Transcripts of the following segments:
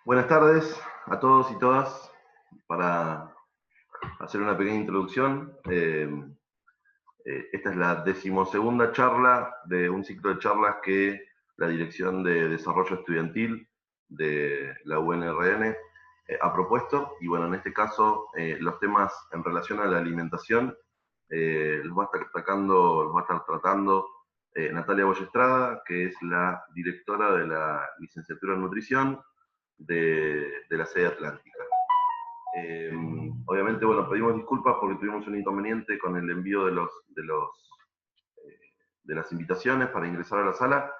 Buenas tardes a todos y todas. Para hacer una pequeña introducción, esta es la 12ª charla de un ciclo de charlas que la Dirección de Desarrollo Estudiantil de la UNRN ha propuesto. Y bueno, en este caso, los temas en relación a la alimentación los va a estar tratando Natalia Boyestrada, que es la directora de la licenciatura en nutrición de la sede atlántica. Obviamente, bueno, pedimos disculpas porque tuvimos un inconveniente con el envío de las invitaciones para ingresar a la sala,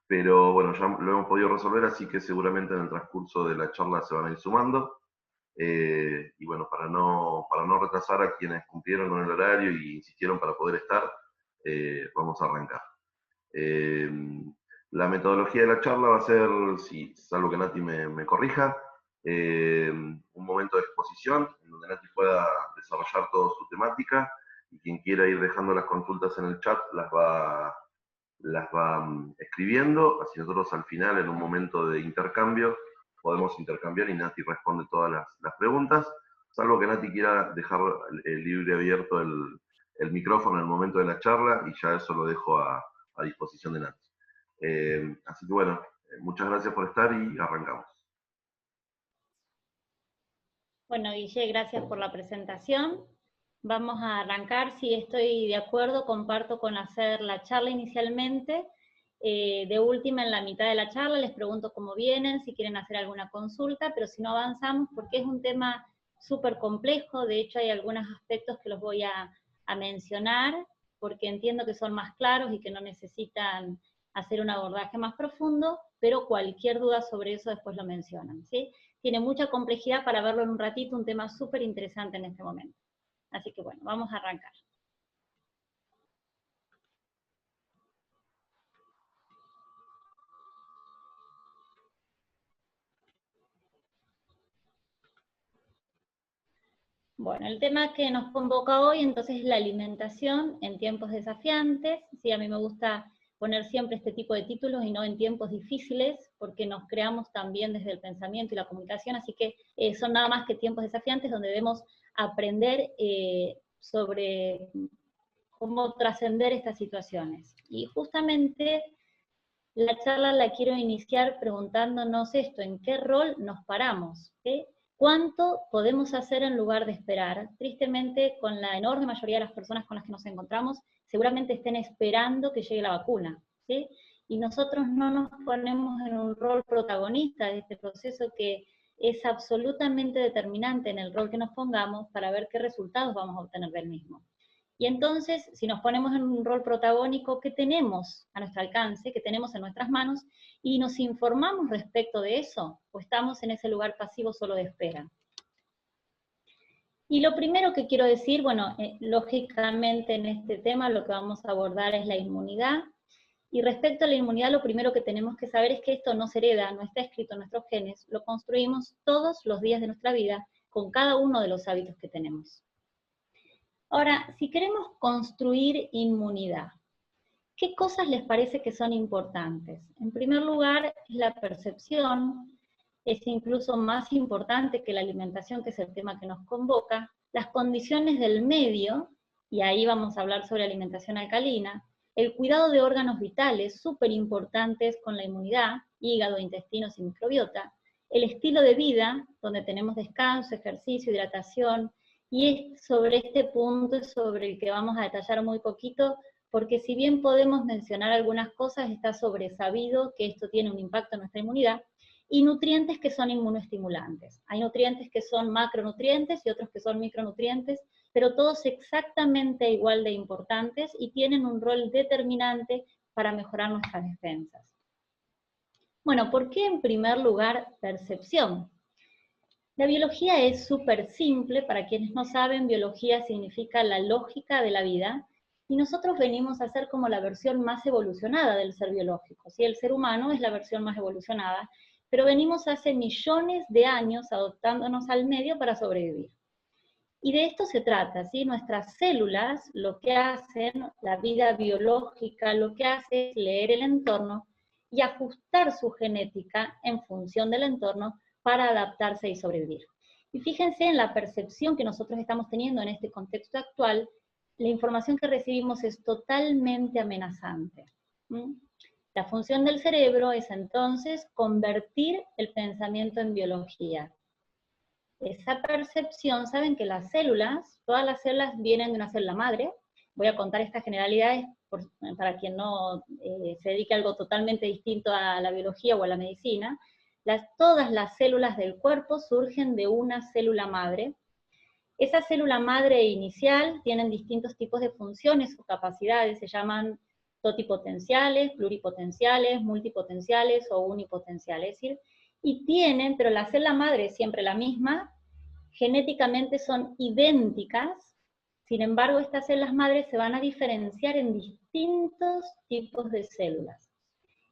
pero bueno, ya lo hemos podido resolver, así que seguramente en el transcurso de la charla se van a ir sumando. Y bueno, para no retrasar a quienes cumplieron con el horario y insistieron para poder estar, vamos a arrancar. La metodología de la charla va a ser, si salvo que Nati me corrija, un momento de exposición en donde Nati pueda desarrollar toda su temática, y quien quiera ir dejando las consultas en el chat las va escribiendo, así nosotros al final, en un momento de intercambio, podemos intercambiar y Nati responde todas las preguntas, salvo que Nati quiera dejar libre abierto el micrófono en el momento de la charla, y ya eso lo dejo a disposición de Nati. Así que bueno, muchas gracias por estar y arrancamos. Bueno, Guille, gracias por la presentación. Vamos a arrancar. Si estoy de acuerdo, comparto con hacer la charla inicialmente. De última, en la mitad de la charla, les pregunto cómo vienen, si quieren hacer alguna consulta, pero si no avanzamos, porque es un tema súper complejo. De hecho, hay algunos aspectos que los voy a mencionar, porque entiendo que son más claros y que no necesitan hacer un abordaje más profundo, pero cualquier duda sobre eso después lo mencionan, ¿sí? Tiene mucha complejidad para verlo en un ratito, un tema súper interesante en este momento. Así que bueno, vamos a arrancar. Bueno, el tema que nos convoca hoy entonces es la alimentación en tiempos desafiantes. Sí, a mí me gusta poner siempre este tipo de títulos y no en tiempos difíciles, porque nos creamos también desde el pensamiento y la comunicación, así que son nada más que tiempos desafiantes donde debemos aprender sobre cómo trascender estas situaciones. Y justamente la charla la quiero iniciar preguntándonos esto: ¿en qué rol nos paramos? ¿Sí? ¿Cuánto podemos hacer en lugar de esperar? Tristemente, con la enorme mayoría de las personas con las que nos encontramos, seguramente estén esperando que llegue la vacuna, ¿sí? Y nosotros no nos ponemos en un rol protagonista de este proceso, que es absolutamente determinante en el rol que nos pongamos para ver qué resultados vamos a obtener del mismo. Y entonces, si nos ponemos en un rol protagónico, ¿qué tenemos a nuestro alcance, qué tenemos en nuestras manos? Y nos informamos respecto de eso, o estamos en ese lugar pasivo solo de espera. Y lo primero que quiero decir, bueno, lógicamente en este tema lo que vamos a abordar es la inmunidad. Y respecto a la inmunidad, lo primero que tenemos que saber es que esto no se hereda, no está escrito en nuestros genes, lo construimos todos los días de nuestra vida con cada uno de los hábitos que tenemos. Ahora, si queremos construir inmunidad, ¿qué cosas les parece que son importantes? En primer lugar, la percepción es incluso más importante que la alimentación, que es el tema que nos convoca. Las condiciones del medio, y ahí vamos a hablar sobre alimentación alcalina. El cuidado de órganos vitales, súper importantes con la inmunidad, hígado, intestinos y microbiota. El estilo de vida, donde tenemos descanso, ejercicio, hidratación. Y es sobre este punto sobre el que vamos a detallar muy poquito, porque si bien podemos mencionar algunas cosas, está sobresabido que esto tiene un impacto en nuestra inmunidad, y nutrientes que son inmunoestimulantes. Hay nutrientes que son macronutrientes y otros que son micronutrientes, pero todos exactamente igual de importantes y tienen un rol determinante para mejorar nuestras defensas. Bueno, ¿por qué en primer lugar percepción? La biología es súper simple. Para quienes no saben, biología significa la lógica de la vida, y nosotros venimos a ser como la versión más evolucionada del ser biológico, ¿sí? El ser humano es la versión más evolucionada, pero venimos hace millones de años adaptándonos al medio para sobrevivir. Y de esto se trata, ¿sí? Nuestras células, lo que hacen, la vida biológica, lo que hace es leer el entorno y ajustar su genética en función del entorno, para adaptarse y sobrevivir. Y fíjense en la percepción que nosotros estamos teniendo en este contexto actual, la información que recibimos es totalmente amenazante. La función del cerebro es entonces convertir el pensamiento en biología. Esa percepción, saben que las células, todas las células vienen de una célula madre. Voy a contar estas generalidades para quien no se dedique a algo totalmente distinto a la biología o a la medicina. Todas las células del cuerpo surgen de una célula madre. Esa célula madre inicial tienen distintos tipos de funciones o capacidades, se llaman totipotenciales, pluripotenciales, multipotenciales o unipotenciales, es decir, y tienen, pero la célula madre es siempre la misma, genéticamente son idénticas, sin embargo estas células madres se van a diferenciar en distintos tipos de células.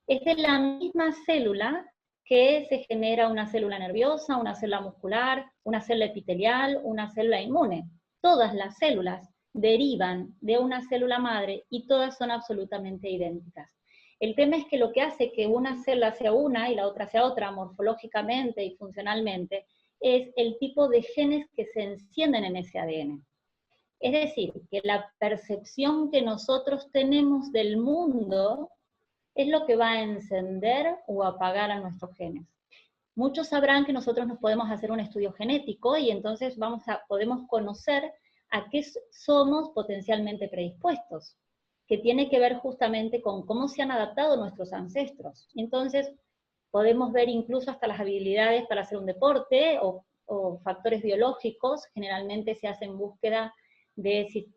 Es de la misma célula que se genera una célula nerviosa, una célula muscular, una célula epitelial, una célula inmune. Todas las células derivan de una célula madre y todas son absolutamente idénticas. El tema es que lo que hace que una célula sea una y la otra sea otra, morfológicamente y funcionalmente, es el tipo de genes que se encienden en ese ADN. Es decir, que la percepción que nosotros tenemos del mundo es lo que va a encender o apagar a nuestros genes. Muchos sabrán que nosotros nos podemos hacer un estudio genético y entonces podemos conocer a qué somos potencialmente predispuestos, que tiene que ver justamente con cómo se han adaptado nuestros ancestros. Entonces, podemos ver incluso hasta las habilidades para hacer un deporte o factores biológicos, generalmente se hace en búsqueda de si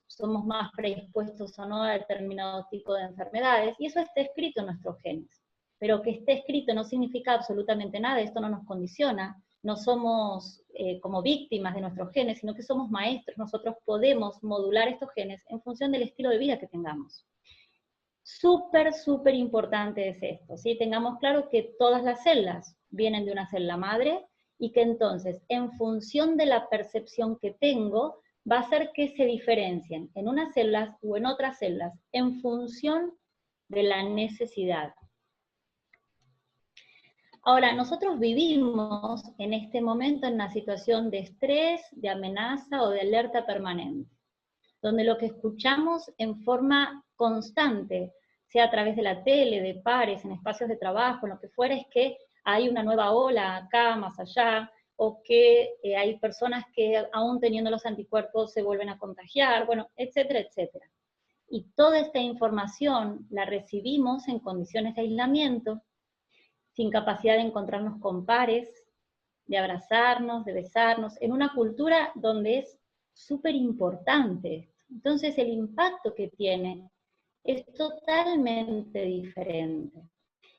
somos más predispuestos o no a determinado tipo de enfermedades, y eso está escrito en nuestros genes. Pero que esté escrito no significa absolutamente nada, esto no nos condiciona, no somos como víctimas de nuestros genes, sino que somos maestros, nosotros podemos modular estos genes en función del estilo de vida que tengamos. Súper, súper importante es esto, ¿sí? Tengamos claro que todas las células vienen de una célula madre, y que entonces, en función de la percepción que tengo, va a hacer que se diferencien en unas células o en otras células, en función de la necesidad. Ahora, nosotros vivimos en este momento en una situación de estrés, de amenaza o de alerta permanente, donde lo que escuchamos en forma constante, sea a través de la tele, de pares, en espacios de trabajo, en lo que fuera, es que hay una nueva ola acá, más allá, o que hay personas que aún teniendo los anticuerpos se vuelven a contagiar, bueno, etcétera, etcétera. Y toda esta información la recibimos en condiciones de aislamiento, sin capacidad de encontrarnos con pares, de abrazarnos, de besarnos, en una cultura donde es súper importante. Entonces el impacto que tiene es totalmente diferente.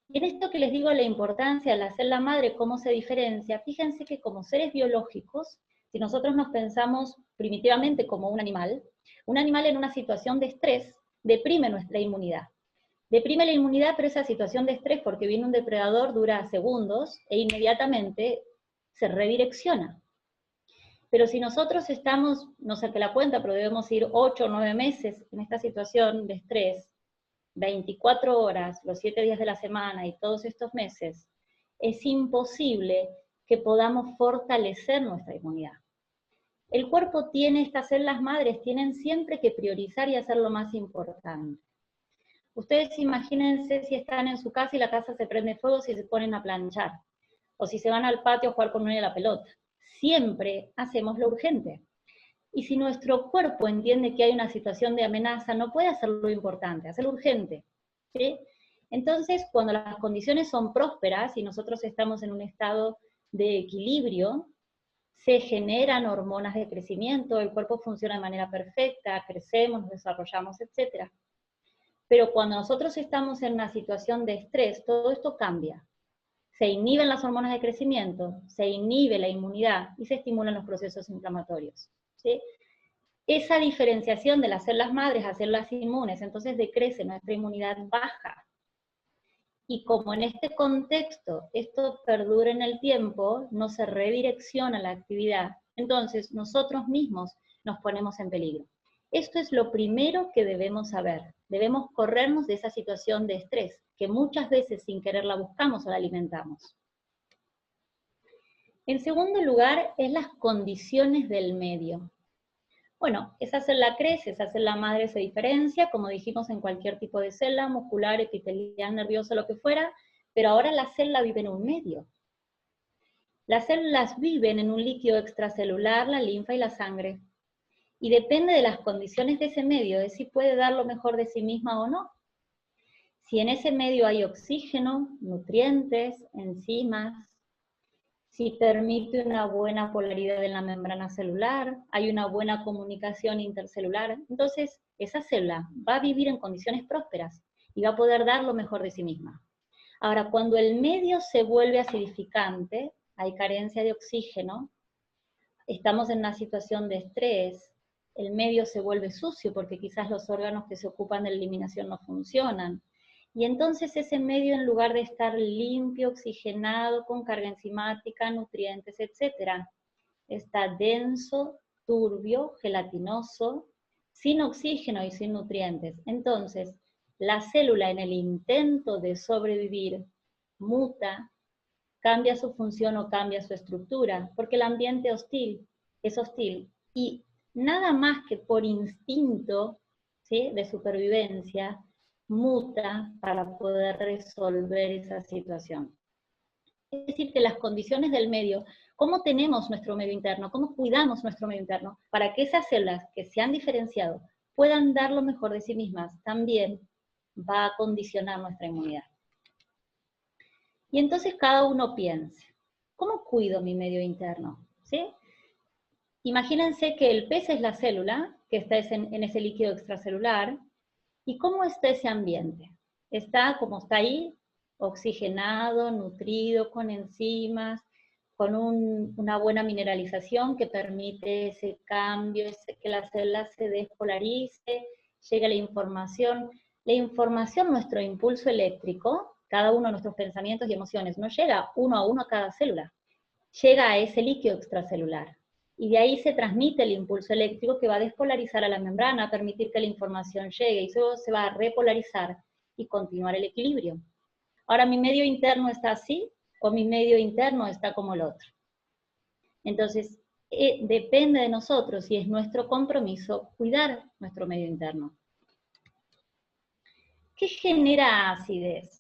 Y en esto que les digo la importancia de la célula madre, cómo se diferencia, fíjense que como seres biológicos, si nosotros nos pensamos primitivamente como un animal en una situación de estrés deprime nuestra inmunidad. Deprime la inmunidad, pero esa situación de estrés, porque viene un depredador, dura segundos, e inmediatamente se redirecciona. Pero si nosotros estamos, no saqué la cuenta, pero debemos ir 8 o 9 meses en esta situación de estrés, 24 horas, los 7 días de la semana y todos estos meses, es imposible que podamos fortalecer nuestra inmunidad. El cuerpo tiene, estas células madres tienen siempre que priorizar y hacer lo más importante. Ustedes imagínense si están en su casa y la casa se prende fuego, si se ponen a planchar, o si se van al patio a jugar con una de la pelota. Siempre hacemos lo urgente. Y si nuestro cuerpo entiende que hay una situación de amenaza, no puede hacer lo importante, hacer lo urgente, ¿sí? Entonces, cuando las condiciones son prósperas y nosotros estamos en un estado de equilibrio, se generan hormonas de crecimiento, el cuerpo funciona de manera perfecta, crecemos, nos desarrollamos, etc. Pero cuando nosotros estamos en una situación de estrés, todo esto cambia. Se inhiben las hormonas de crecimiento, se inhibe la inmunidad y se estimulan los procesos inflamatorios, ¿sí? Esa diferenciación de las células madres a células inmunes, entonces decrece, nuestra inmunidad baja. Y como en este contexto esto perdura en el tiempo, no se redirecciona la actividad, entonces nosotros mismos nos ponemos en peligro. Esto es lo primero que debemos saber. Debemos corrernos de esa situación de estrés, que muchas veces sin querer la buscamos o la alimentamos. En segundo lugar, es las condiciones del medio. Bueno, esa célula crece, esa célula madre se diferencia, como dijimos, en cualquier tipo de célula, muscular, epitelial, nerviosa, lo que fuera, pero ahora la célula vive en un medio. Las células viven en un líquido extracelular, la linfa y la sangre. Y depende de las condiciones de ese medio, de si puede dar lo mejor de sí misma o no. Si en ese medio hay oxígeno, nutrientes, enzimas, si permite una buena polaridad en la membrana celular, hay una buena comunicación intercelular, entonces esa célula va a vivir en condiciones prósperas y va a poder dar lo mejor de sí misma. Ahora, cuando el medio se vuelve acidificante, hay carencia de oxígeno, estamos en una situación de estrés, el medio se vuelve sucio porque quizás los órganos que se ocupan de la eliminación no funcionan, y entonces ese medio, en lugar de estar limpio, oxigenado, con carga enzimática, nutrientes, etc., está denso, turbio, gelatinoso, sin oxígeno y sin nutrientes. Entonces, la célula, en el intento de sobrevivir, muta, cambia su función o cambia su estructura, porque el ambiente es hostil, y nada más que por instinto, ¿sí?, de supervivencia, muta para poder resolver esa situación. Es decir, que las condiciones del medio, cómo tenemos nuestro medio interno, cómo cuidamos nuestro medio interno, para que esas células que se han diferenciado puedan dar lo mejor de sí mismas, también va a condicionar nuestra inmunidad. Y entonces cada uno piense, ¿cómo cuido mi medio interno? ¿Sí? Imagínense que el pez es la célula, que está en ese líquido extracelular, ¿y cómo está ese ambiente? Está como está ahí, oxigenado, nutrido, con enzimas, con una buena mineralización que permite ese cambio, que la célula se despolarice, llega la información. La información, nuestro impulso eléctrico, cada uno de nuestros pensamientos y emociones, no llega uno a uno a cada célula, llega a ese líquido extracelular. Y de ahí se transmite el impulso eléctrico que va a despolarizar a la membrana, a permitir que la información llegue, y luego se va a repolarizar y continuar el equilibrio. Ahora, ¿mi medio interno está así o mi medio interno está como el otro? Entonces, depende de nosotros y es nuestro compromiso cuidar nuestro medio interno. ¿Qué genera acidez?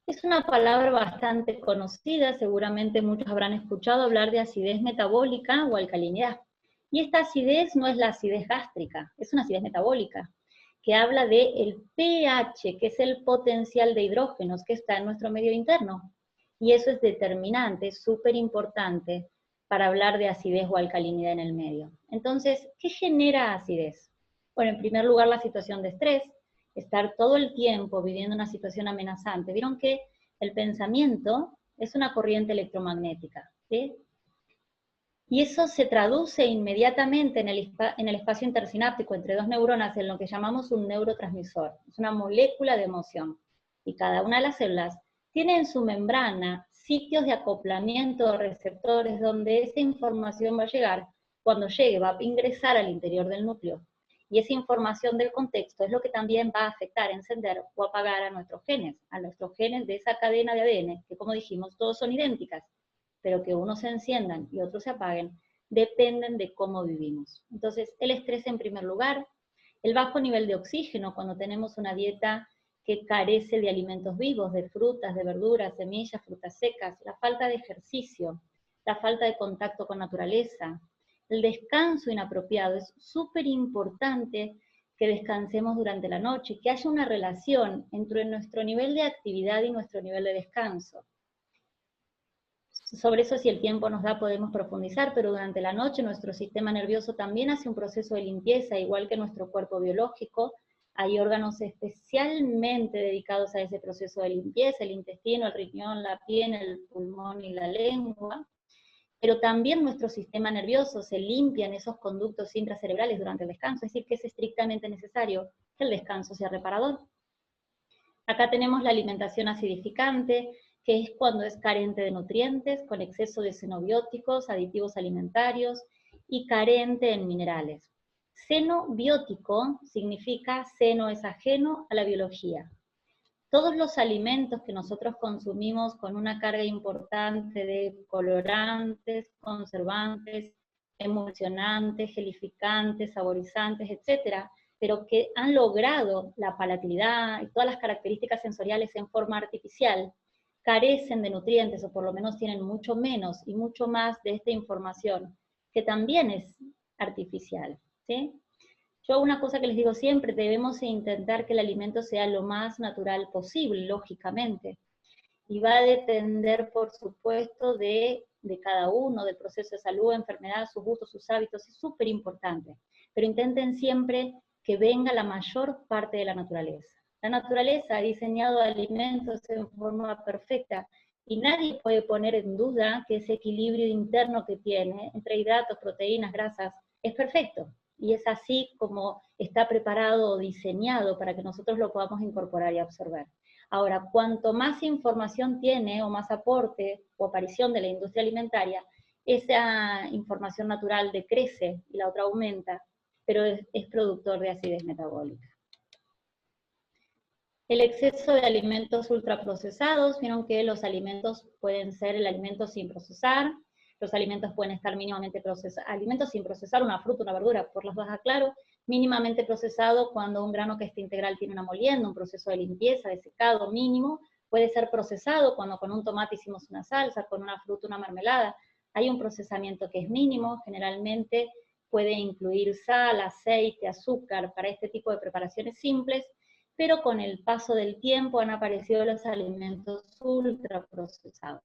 Es una palabra bastante conocida, seguramente muchos habrán escuchado hablar de acidez metabólica o alcalinidad. Y esta acidez no es la acidez gástrica, es una acidez metabólica, que habla del pH, que es el potencial de hidrógenos que está en nuestro medio interno. Y eso es determinante, es súper importante para hablar de acidez o alcalinidad en el medio. Entonces, ¿qué genera acidez? Bueno, en primer lugar, la situación de estrés, estar todo el tiempo viviendo una situación amenazante. Vieron que el pensamiento es una corriente electromagnética, ¿sí? Y eso se traduce inmediatamente en el espacio intersináptico entre dos neuronas en lo que llamamos un neurotransmisor. Es una molécula de emoción. Y cada una de las células tiene en su membrana sitios de acoplamiento de receptores donde esa información va a llegar. Cuando llegue, va a ingresar al interior del núcleo. Y esa información del contexto es lo que también va a afectar, encender o apagar a nuestros genes de esa cadena de ADN, que como dijimos, todos son idénticas, pero que unos se enciendan y otros se apaguen, dependen de cómo vivimos. Entonces, el estrés en primer lugar, el bajo nivel de oxígeno cuando tenemos una dieta que carece de alimentos vivos, de frutas, de verduras, semillas, frutas secas, la falta de ejercicio, la falta de contacto con naturaleza, el descanso inapropiado. Es súper importante que descansemos durante la noche, que haya una relación entre nuestro nivel de actividad y nuestro nivel de descanso. Sobre eso, si el tiempo nos da, podemos profundizar, pero durante la noche nuestro sistema nervioso también hace un proceso de limpieza, igual que nuestro cuerpo biológico. Hay órganos especialmente dedicados a ese proceso de limpieza, el intestino, el riñón, la piel, el pulmón y la lengua. Pero también nuestro sistema nervioso se limpia en esos conductos intracerebrales durante el descanso, es decir, que es estrictamente necesario que el descanso sea reparador. Acá tenemos la alimentación acidificante, que es cuando es carente de nutrientes, con exceso de xenobióticos, aditivos alimentarios, y carente en minerales. Xenobiótico significa xeno es ajeno a la biología. todos los alimentos que nosotros consumimos con una carga importante de colorantes, conservantes, emulsionantes, gelificantes, saborizantes, etcétera, pero que han logrado la palatabilidad y todas las características sensoriales en forma artificial, carecen de nutrientes, o por lo menos tienen mucho menos y mucho más de esta información, que también es artificial, ¿sí? Yo una cosa que les digo siempre, debemos intentar que el alimento sea lo más natural posible, lógicamente, y va a depender, por supuesto, de cada uno, del proceso de salud, enfermedad, sus gustos, sus hábitos, es súper importante, pero intenten siempre que venga la mayor parte de la naturaleza. La naturaleza ha diseñado alimentos en forma perfecta, y nadie puede poner en duda que ese equilibrio interno que tiene entre hidratos, proteínas, grasas, es perfecto. Y es así como está preparado o diseñado para que nosotros lo podamos incorporar y absorber. Ahora, cuanto más información tiene o más aporte o aparición de la industria alimentaria, esa información natural decrece y la otra aumenta, pero es productor de acidez metabólica. El exceso de alimentos ultraprocesados, vieron que los alimentos pueden ser el alimento sin procesar, los alimentos pueden estar mínimamente procesados, alimentos sin procesar, una fruta, una verdura, por las dos aclaro, mínimamente procesado cuando un grano que esté integral tiene una molienda, un proceso de limpieza, de secado mínimo, puede ser procesado cuando con un tomate hicimos una salsa, con una fruta una mermelada, hay un procesamiento que es mínimo, generalmente puede incluir sal, aceite, azúcar, para este tipo de preparaciones simples, pero con el paso del tiempo han aparecido los alimentos ultraprocesados.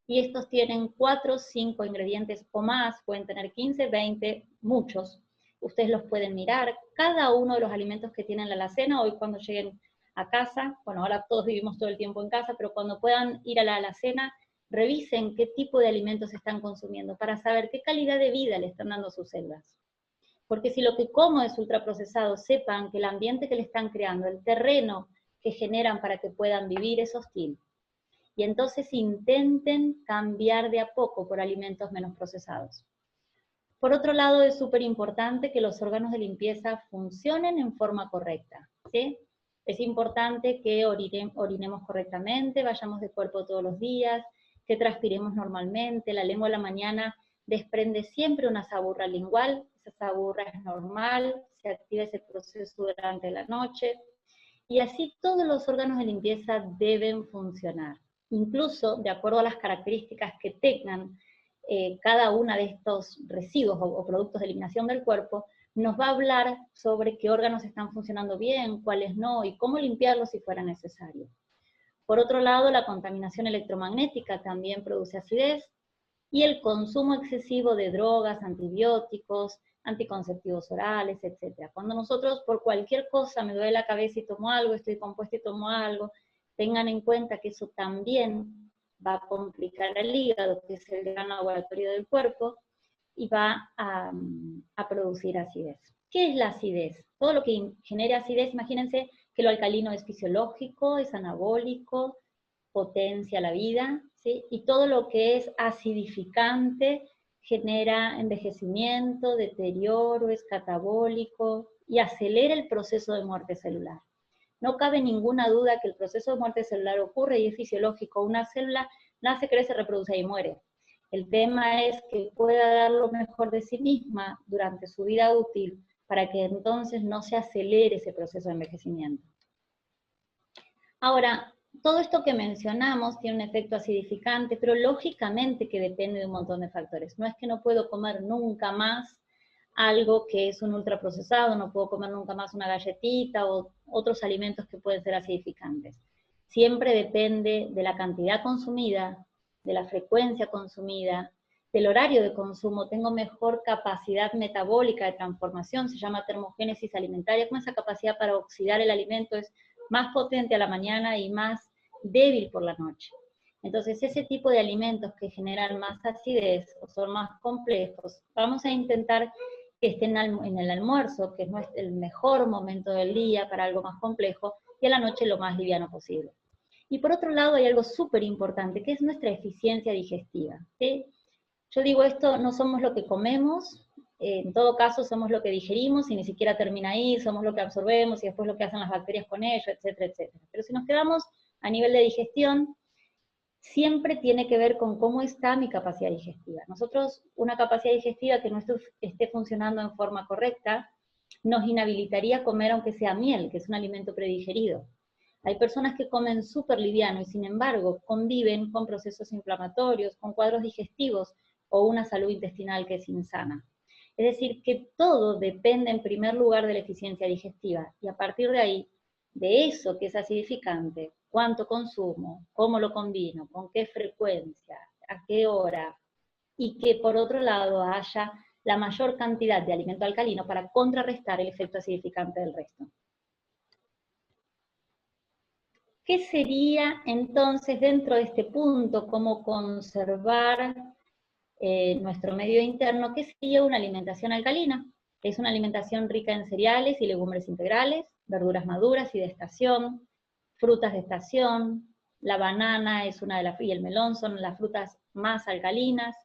Y estos tienen 4 o 5 ingredientes o más, pueden tener 15, 20, muchos. Ustedes los pueden mirar, cada uno de los alimentos que tienen en la alacena, hoy cuando lleguen a casa, bueno, ahora todos vivimos todo el tiempo en casa, pero cuando puedan ir a la alacena, revisen qué tipo de alimentos están consumiendo, para saber qué calidad de vida le están dando a sus células. Porque si lo que como es ultraprocesado, sepan que el ambiente que le están creando, el terreno que generan para que puedan vivir es hostil. Y entonces intenten cambiar de a poco por alimentos menos procesados. Por otro lado, es súper importante que los órganos de limpieza funcionen en forma correcta, ¿sí? Es importante que orinemos correctamente, vayamos de cuerpo todos los días, que transpiremos normalmente, la lengua a la mañana desprende siempre una saburra lingual, esa saburra es normal, se activa ese proceso durante la noche, y así todos los órganos de limpieza deben funcionar. Incluso, de acuerdo a las características que tengan cada una de estos residuos o productos de eliminación del cuerpo, nos va a hablar sobre qué órganos están funcionando bien, cuáles no, y cómo limpiarlos si fuera necesario. Por otro lado, la contaminación electromagnética también produce acidez, y el consumo excesivo de drogas, antibióticos, anticonceptivos orales, etc. Cuando nosotros por cualquier cosa, me duele la cabeza y tomo algo, estoy compuesta y tomo algo, tengan en cuenta que eso también va a complicar el hígado, que es el gran laboratorio del cuerpo, y va a producir acidez. ¿Qué es la acidez? Todo lo que genere acidez, imagínense que lo alcalino es fisiológico, es anabólico, potencia la vida, ¿sí? Y todo lo que es acidificante genera envejecimiento, deterioro, es catabólico y acelera el proceso de muerte celular. No cabe ninguna duda que el proceso de muerte celular ocurre y es fisiológico. Una célula nace, crece, reproduce y muere. El tema es que pueda dar lo mejor de sí misma durante su vida útil para que entonces no se acelere ese proceso de envejecimiento. Ahora, todo esto que mencionamos tiene un efecto acidificante, pero lógicamente que depende de un montón de factores. No es que no puedo comer nunca más algo que es un ultraprocesado, no puedo comer nunca más una galletita o otros alimentos que pueden ser acidificantes. Siempre depende de la cantidad consumida, de la frecuencia consumida, del horario de consumo. Tengo mejor capacidad metabólica de transformación, se llama termogénesis alimentaria, como esa capacidad para oxidar el alimento es más potente a la mañana y más débil por la noche. Entonces, ese tipo de alimentos que generan más acidez o son más complejos, vamos a intentar que estén en el almuerzo, que no es el mejor momento del día para algo más complejo, y a la noche lo más liviano posible. Y por otro lado hay algo súper importante, que es nuestra eficiencia digestiva, ¿sí? Yo digo esto, no somos lo que comemos, en todo caso somos lo que digerimos y ni siquiera termina ahí, somos lo que absorbemos y después lo que hacen las bacterias con ello, etcétera, etcétera. Pero si nos quedamos a nivel de digestión, siempre tiene que ver con cómo está mi capacidad digestiva. Nosotros, una capacidad digestiva que no esté funcionando en forma correcta, nos inhabilitaría a comer aunque sea miel, que es un alimento predigerido. Hay personas que comen súper liviano y sin embargo conviven con procesos inflamatorios, con cuadros digestivos o una salud intestinal que es insana. Es decir, que todo depende en primer lugar de la eficiencia digestiva y a partir de ahí, de eso que es acidificante, cuánto consumo, cómo lo combino, con qué frecuencia, a qué hora, y que por otro lado haya la mayor cantidad de alimento alcalino para contrarrestar el efecto acidificante del resto. ¿Qué sería entonces dentro de este punto, cómo conservar nuestro medio interno? ¿Qué sería una alimentación alcalina? Es una alimentación rica en cereales y legumbres integrales, verduras maduras y de estación, frutas de estación, la banana es una de las, y el melón son las frutas más alcalinas,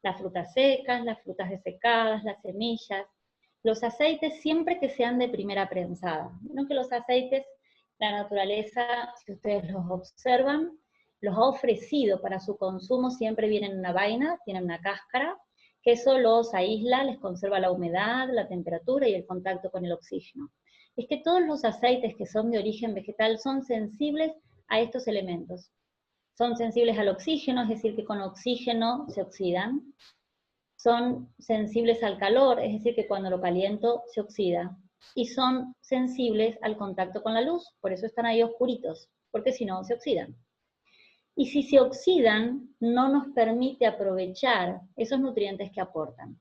las frutas secas, las frutas desecadas, las semillas, los aceites siempre que sean de primera prensada. No que los aceites, la naturaleza, si ustedes los observan, los ha ofrecido para su consumo, siempre vienen en una vaina, tienen una cáscara, que eso los aísla, les conserva la humedad, la temperatura y el contacto con el oxígeno. Es que todos los aceites que son de origen vegetal son sensibles a estos elementos. Son sensibles al oxígeno, es decir, que con oxígeno se oxidan. Son sensibles al calor, es decir, que cuando lo caliento se oxida. Y son sensibles al contacto con la luz, por eso están ahí oscuritos, porque si no se oxidan. Y si se oxidan, no nos permite aprovechar esos nutrientes que aportan.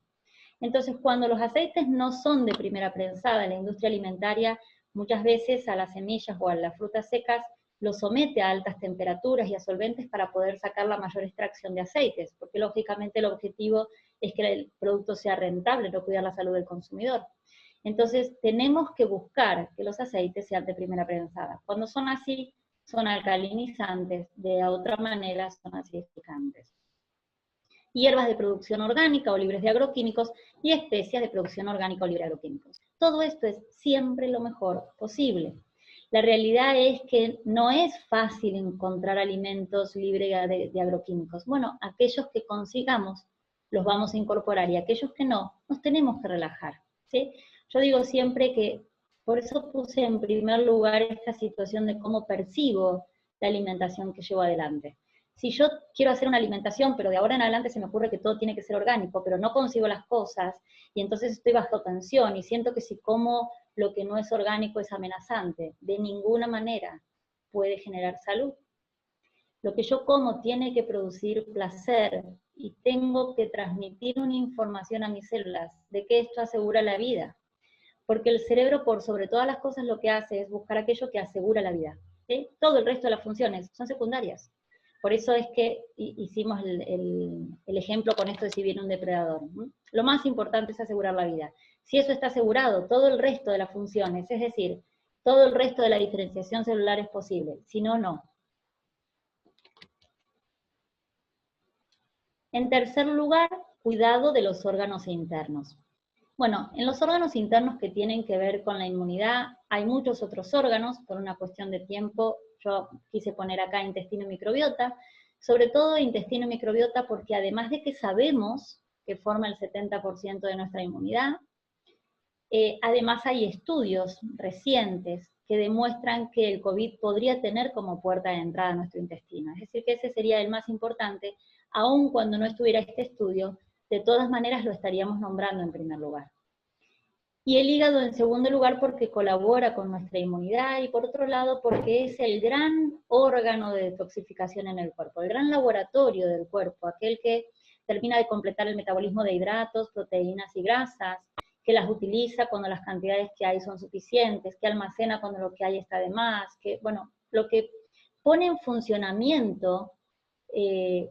Entonces, cuando los aceites no son de primera prensada, la industria alimentaria muchas veces a las semillas o a las frutas secas los somete a altas temperaturas y a solventes para poder sacar la mayor extracción de aceites, porque lógicamente el objetivo es que el producto sea rentable, no cuidar la salud del consumidor. Entonces, tenemos que buscar que los aceites sean de primera prensada. Cuando son así, son alcalinizantes, de otra manera son acidificantes. Hierbas de producción orgánica o libres de agroquímicos y especias de producción orgánica o libre de agroquímicos. Todo esto es siempre lo mejor posible. La realidad es que no es fácil encontrar alimentos libres de agroquímicos. Bueno, aquellos que consigamos los vamos a incorporar y aquellos que no, nos tenemos que relajar, ¿sí? Yo digo siempre que, por eso puse en primer lugar esta situación de cómo percibo la alimentación que llevo adelante. Si yo quiero hacer una alimentación, pero de ahora en adelante se me ocurre que todo tiene que ser orgánico, pero no consigo las cosas, y entonces estoy bajo tensión, y siento que si como lo que no es orgánico es amenazante, de ninguna manera puede generar salud. Lo que yo como tiene que producir placer, y tengo que transmitir una información a mis células de que esto asegura la vida. Porque el cerebro, por sobre todas las cosas, lo que hace es buscar aquello que asegura la vida. ¿Sí? Todo el resto de las funciones son secundarias. Por eso es que hicimos el ejemplo con esto de si viene un depredador. ¿No? Lo más importante es asegurar la vida. Si eso está asegurado, todo el resto de las funciones, es decir, todo el resto de la diferenciación celular es posible. Si no, no. En tercer lugar, cuidado de los órganos internos. Bueno, en los órganos internos que tienen que ver con la inmunidad, hay muchos otros órganos, por una cuestión de tiempo, yo quise poner acá intestino y microbiota, sobre todo intestino y microbiota porque además de que sabemos que forma el 70% de nuestra inmunidad, además hay estudios recientes que demuestran que el COVID podría tener como puerta de entrada a nuestro intestino. Es decir, que ese sería el más importante, aun cuando no estuviera este estudio, de todas maneras lo estaríamos nombrando en primer lugar. Y el hígado en segundo lugar porque colabora con nuestra inmunidad y por otro lado porque es el gran órgano de detoxificación en el cuerpo, el gran laboratorio del cuerpo, aquel que termina de completar el metabolismo de hidratos, proteínas y grasas, que las utiliza cuando las cantidades que hay son suficientes, que almacena cuando lo que hay está de más, que, bueno, lo que pone en funcionamiento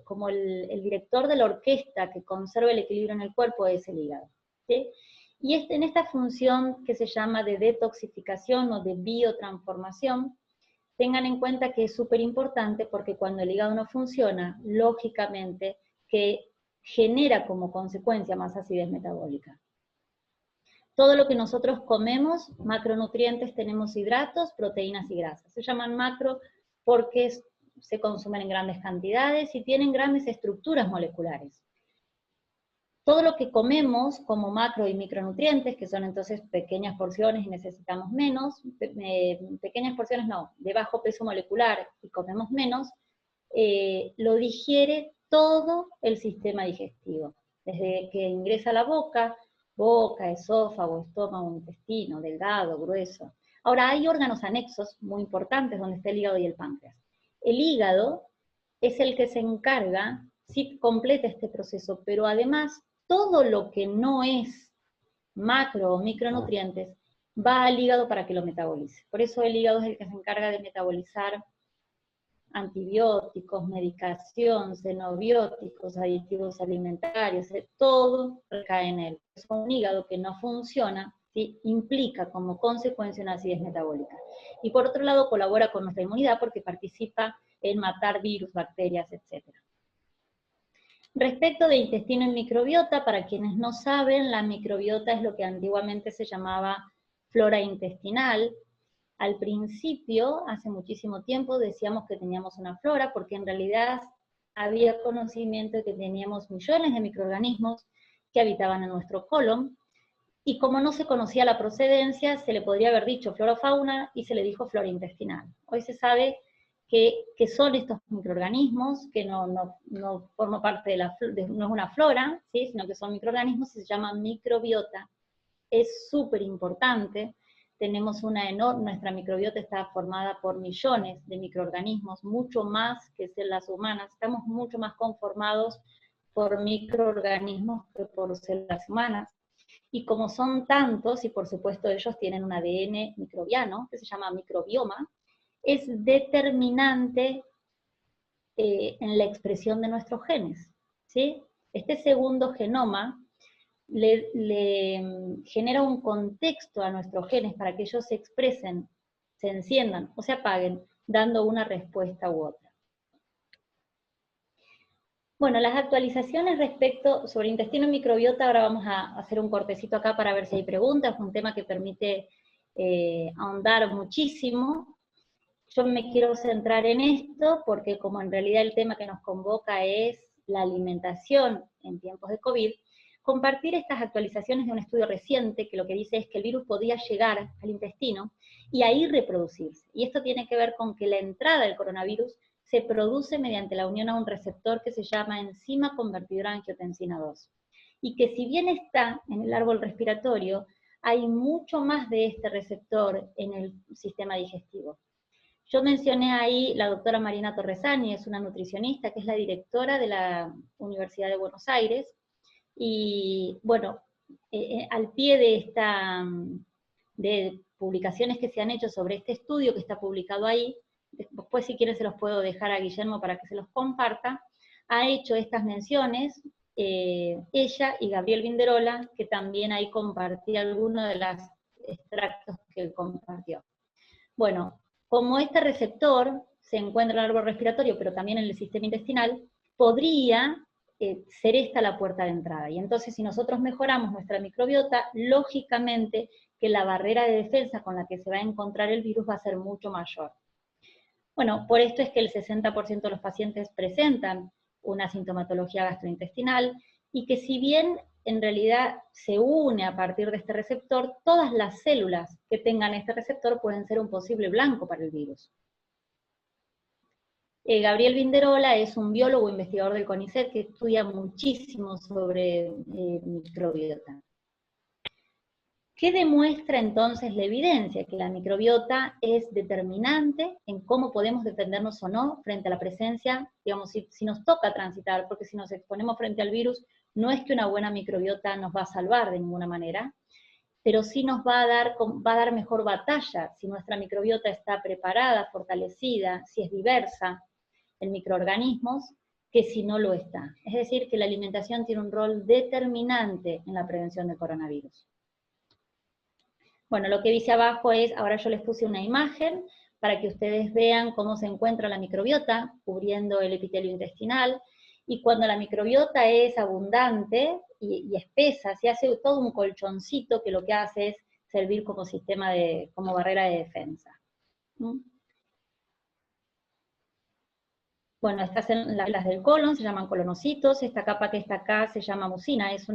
como el director de la orquesta que conserva el equilibrio en el cuerpo es el hígado, ¿sí? Y en esta función que se llama de detoxificación o de biotransformación, tengan en cuenta que es súper importante porque cuando el hígado no funciona, lógicamente que genera como consecuencia más acidez metabólica. todo lo que nosotros comemos, macronutrientes, tenemos hidratos, proteínas y grasas. Se llaman macro porque se consumen en grandes cantidades y tienen grandes estructuras moleculares. Todo lo que comemos como macro y micronutrientes, que son entonces pequeñas porciones y necesitamos menos, pequeñas porciones no, de bajo peso molecular y comemos menos, lo digiere todo el sistema digestivo. Desde que ingresa a la boca, esófago, estómago, intestino, delgado, grueso. Ahora, hay órganos anexos muy importantes donde está el hígado y el páncreas. El hígado es el que se encarga, sí completa este proceso, pero además todo lo que no es macro o micronutrientes va al hígado para que lo metabolice. Por eso el hígado es el que se encarga de metabolizar antibióticos, medicación, xenobióticos, aditivos alimentarios, todo recae en él. Es un hígado que no funciona, ¿sí? Implica como consecuencia una acidez metabólica. Y por otro lado colabora con nuestra inmunidad porque participa en matar virus, bacterias, etc. Respecto de intestino y microbiota, para quienes no saben, la microbiota es lo que antiguamente se llamaba flora intestinal. Al principio, hace muchísimo tiempo, decíamos que teníamos una flora, porque en realidad había conocimiento de que teníamos millones de microorganismos que habitaban en nuestro colon, y como no se conocía la procedencia, se le podría haber dicho flora o fauna, y se le dijo flora intestinal. Hoy se sabe que son estos microorganismos, que no forman parte no es una flora, ¿sí? Sino que son microorganismos y se llaman microbiota. Es súper importante. Tenemos nuestra microbiota está formada por millones de microorganismos, mucho más que células humanas. Estamos mucho más conformados por microorganismos que por células humanas. Y como son tantos, y por supuesto ellos tienen un ADN microbiano, que se llama microbioma, es determinante en la expresión de nuestros genes, ¿sí? Este segundo genoma le genera un contexto a nuestros genes para que ellos se expresen, se enciendan o se apaguen, dando una respuesta u otra. Bueno, las actualizaciones sobre intestino y microbiota, ahora vamos a hacer un cortecito acá para ver si hay preguntas, es un tema que permite ahondar muchísimo. Yo me quiero centrar en esto porque como en realidad el tema que nos convoca es la alimentación en tiempos de COVID, compartir estas actualizaciones de un estudio reciente que lo que dice es que el virus podía llegar al intestino y ahí reproducirse. Y esto tiene que ver con que la entrada del coronavirus se produce mediante la unión a un receptor que se llama enzima convertidora de angiotensina 2. Y que si bien está en el árbol respiratorio, hay mucho más de este receptor en el sistema digestivo. Yo mencioné ahí la doctora Marina Torresani, es una nutricionista que es la directora de la Universidad de Buenos Aires, y bueno, al pie de publicaciones que se han hecho sobre este estudio que está publicado ahí, después si quieren se los puedo dejar a Guillermo para que se los comparta, ha hecho estas menciones, ella y Gabriel Vinderola, que también ahí compartí algunos de los extractos que él compartió. Bueno, como este receptor se encuentra en el árbol respiratorio, pero también en el sistema intestinal, podría ser esta la puerta de entrada. Y entonces si nosotros mejoramos nuestra microbiota, lógicamente que la barrera de defensa con la que se va a encontrar el virus va a ser mucho mayor. Bueno, por esto es que el 60% de los pacientes presentan una sintomatología gastrointestinal, y que si bien en realidad se une a partir de este receptor, todas las células que tengan este receptor pueden ser un posible blanco para el virus. Gabriel Vinderola es un biólogo investigador del CONICET que estudia muchísimo sobre microbiota. ¿Qué demuestra entonces la evidencia? Que la microbiota es determinante en cómo podemos defendernos o no frente a la presencia, digamos, si nos toca transitar, porque si nos exponemos frente al virus, no es que una buena microbiota nos va a salvar de ninguna manera, pero sí nos va a dar mejor batalla si nuestra microbiota está preparada, fortalecida, si es diversa en microorganismos, que si no lo está. Es decir, que la alimentación tiene un rol determinante en la prevención del coronavirus. Bueno, lo que dice abajo es, ahora yo les puse una imagen para que ustedes vean cómo se encuentra la microbiota cubriendo el epitelio intestinal, Y cuando la microbiota es abundante y espesa, se hace todo un colchoncito que lo que hace es servir como sistema como barrera de defensa. ¿Mm? Bueno, estas son las del colon, se llaman colonocitos, esta capa que está acá se llama mucina, es